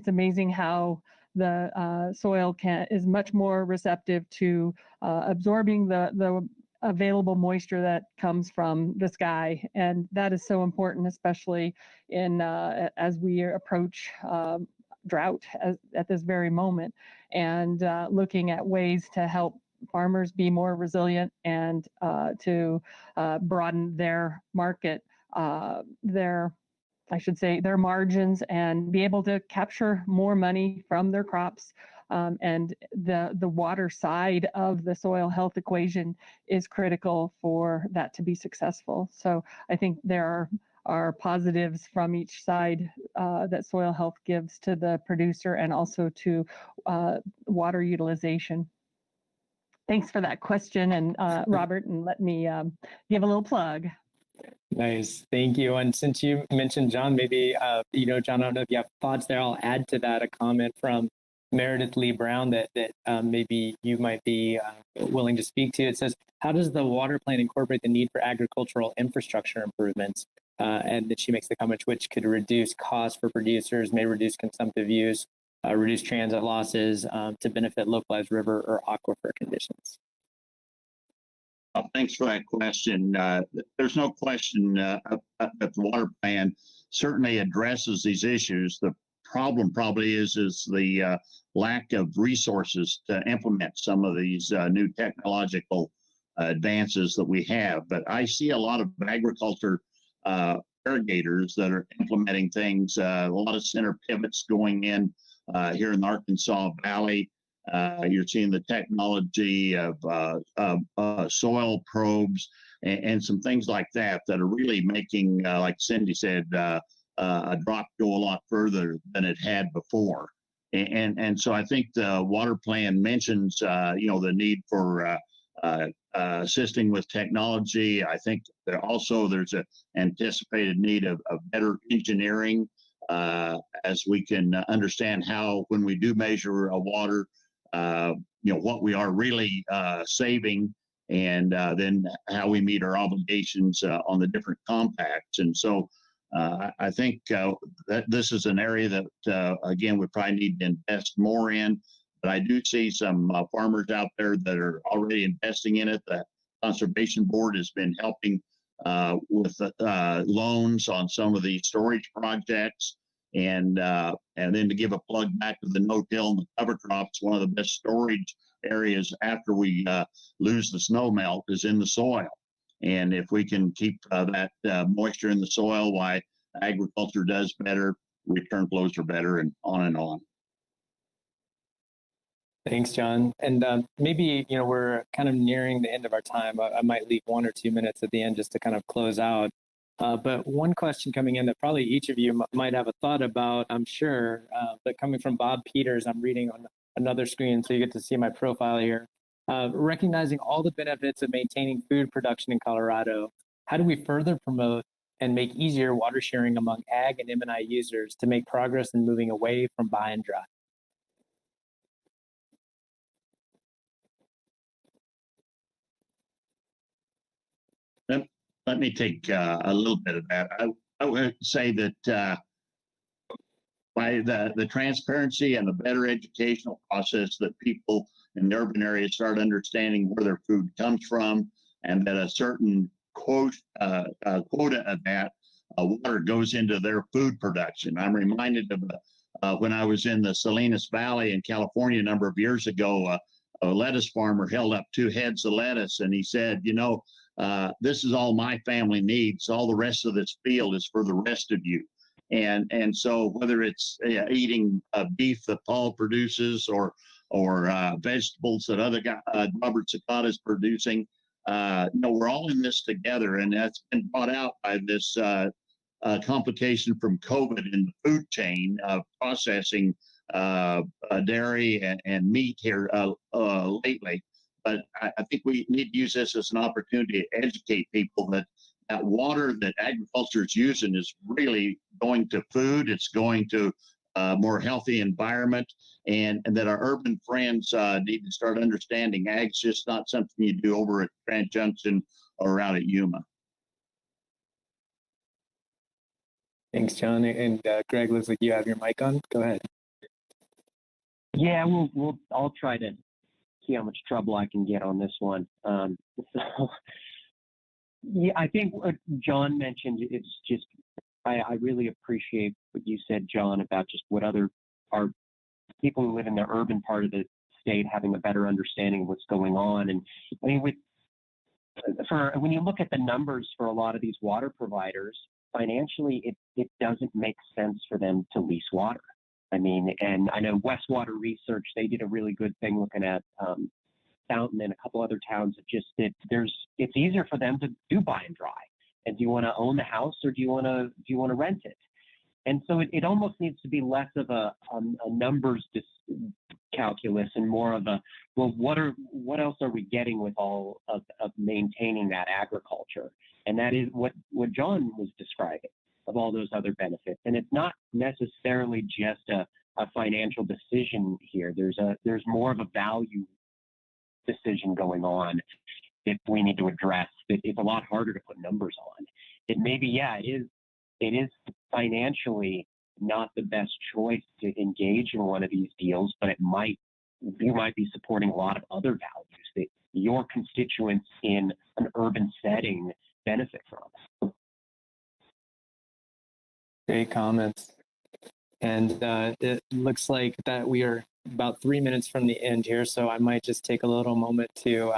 amazing how the soil is much more receptive to absorbing the available moisture that comes from the sky, and that is so important, especially in as we approach drought at this very moment, and looking at ways to help farmers be more resilient and to broaden their market, their margins, and be able to capture more money from their crops. And the water side of the soil health equation is critical for that to be successful. So I think there are positives from each side that soil health gives to the producer and also to water utilization. Thanks for that question, and Robert, and let me give a little plug. Nice, thank you. And since you mentioned John, maybe, John, I don't know if you have thoughts there. I'll add to that a comment from Meredith Lee Brown that maybe you might be willing to speak to. It says, how does the water plan incorporate the need for agricultural infrastructure improvements? And that she makes the comment, which could reduce costs for producers, may reduce consumptive use, reduce transit losses to benefit localized river or aquifer conditions. Thanks for that question. There's no question that the water plan certainly addresses these issues. The problem probably is the lack of resources to implement some of these new technological advances that we have. But I see a lot of agriculture irrigators that are implementing things, a lot of center pivots going in here in the Arkansas Valley. You're seeing the technology of soil probes and some things like that that are really making, like Cindy said, a drop go a lot further than it had before. And so I think the water plan mentions, the need for assisting with technology. I think that also there's an anticipated need of better engineering as we can understand how, when we do measure a water, what we are really saving, and then how we meet our obligations on the different compacts. And so I think that this is an area that, again, we probably need to invest more in. But I do see some farmers out there that are already investing in it. The Conservation Board has been helping with loans on some of the storage projects. And then to give a plug back to the no-till and the cover crops, one of the best storage areas after we lose the snow melt is in the soil. And if we can keep that moisture in the soil, why agriculture does better, return flows are better, and on and on. Thanks, John. And maybe, we're kind of nearing the end of our time. I might leave 1 or 2 minutes at the end just to kind of close out. But one question coming in that probably each of you might have a thought about, I'm sure, but coming from Bob Peters, I'm reading on another screen, so you get to see my profile here. Recognizing all the benefits of maintaining food production in Colorado, how do we further promote and make easier water sharing among ag and M&I users to make progress in moving away from buy and dry? Let me take a little bit of that. I would say that by the transparency and the better educational process that people in the urban areas start understanding where their food comes from, and that a certain quota of that water goes into their food production. I'm reminded of when I was in the Salinas Valley in California a number of years ago, a lettuce farmer held up 2 heads of lettuce, and he said, this is all my family needs. All the rest of this field is for the rest of you. And so whether it's eating beef that Paul produces or vegetables that other guy, Robert Sakata is producing, we're all in this together. And that's been brought out by this complication from COVID in the food chain of processing dairy and meat here lately. But I think we need to use this as an opportunity to educate people that water that agriculture is using is really going to food. It's going to a more healthy environment, and that our urban friends need to start understanding ag's just not something you do over at Grand Junction or out at Yuma. Thanks, John. And Greg, looks like you have your mic on. Go ahead. Yeah, I'll try to see how much trouble I can get on this one. Yeah, I think what John mentioned, it's just, I really appreciate what you said, John, about just what our people who live in the urban part of the state having a better understanding of what's going on. And I mean, when you look at the numbers for a lot of these water providers, financially, it doesn't make sense for them to lease water. I mean, and I know Westwater Research, they did a really good thing looking at Fountain and a couple other towns. It's easier for them to do buy and dry. And do you want to own the house or do you want to rent it? And so it almost needs to be less of a numbers calculus and more of a, well, what else are we getting with all of maintaining that agriculture? And that is what John was describing, of all those other benefits. And it's not necessarily just a financial decision here. There's more of a value decision going on if we need to address it. It's a lot harder to put numbers on. It may be, it is financially not the best choice to engage in one of these deals, but you might be supporting a lot of other values that your constituents in an urban setting benefit from. Great comments. And it looks like that we are about 3 minutes from the end here, so I might just take a little moment to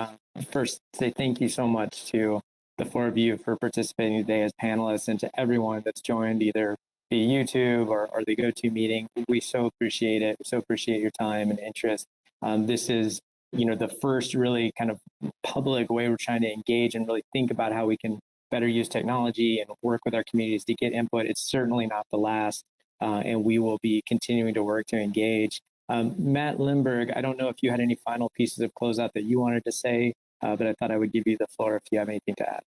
first say thank you so much to the 4 of you for participating today as panelists, and to everyone that's joined either via YouTube or the GoToMeeting. We so appreciate it. So appreciate your time and interest. This is, the first really kind of public way we're trying to engage and really think about how we can better use technology and work with our communities to get input. It's certainly not the last, and we will be continuing to work to engage. Matt Lindberg, I don't know if you had any final pieces of closeout that you wanted to say, but I thought I would give you the floor if you have anything to add.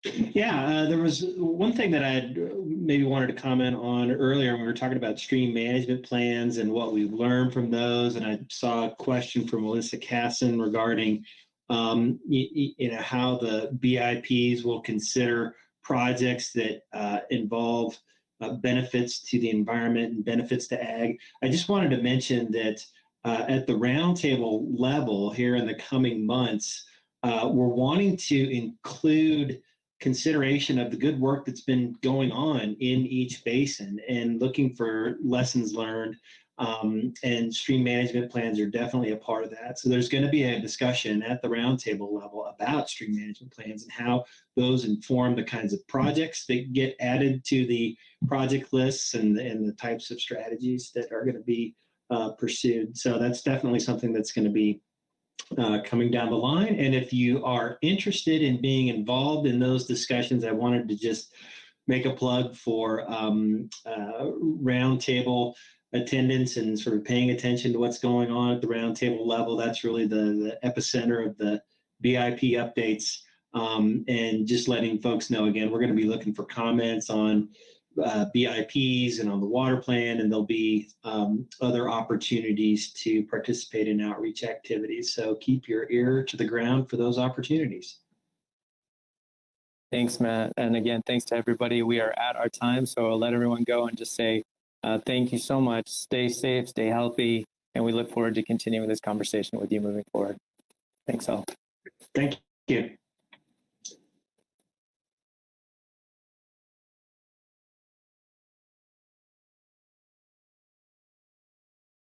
Yeah, there was one thing that I had maybe wanted to comment on earlier when we were talking about stream management plans and what we've learned from those. And I saw a question from Melissa Casson regarding how the BIPs will consider projects that involve benefits to the environment and benefits to ag. I just wanted to mention that at the roundtable level here in the coming months, we're wanting to include consideration of the good work that's been going on in each basin and looking for lessons learned. And stream management plans are definitely a part of that. So there's going to be a discussion at the roundtable level about stream management plans and how those inform the kinds of projects that get added to the project lists and the types of strategies that are going to be pursued. So that's definitely something that's going to be coming down the line. And if you are interested in being involved in those discussions, I wanted to just make a plug for roundtable attendance and sort of paying attention to what's going on at the roundtable level. That's really the epicenter of the BIP updates. And just letting folks know, again, we're going to be looking for comments on BIPs and on the water plan, and there'll be other opportunities to participate in outreach activities. So keep your ear to the ground for those opportunities. Thanks, Matt. And again, thanks to everybody. We are at our time, so I'll let everyone go and just say thank you so much. Stay safe, stay healthy, and we look forward to continuing this conversation with you moving forward. Thanks all. Thank you.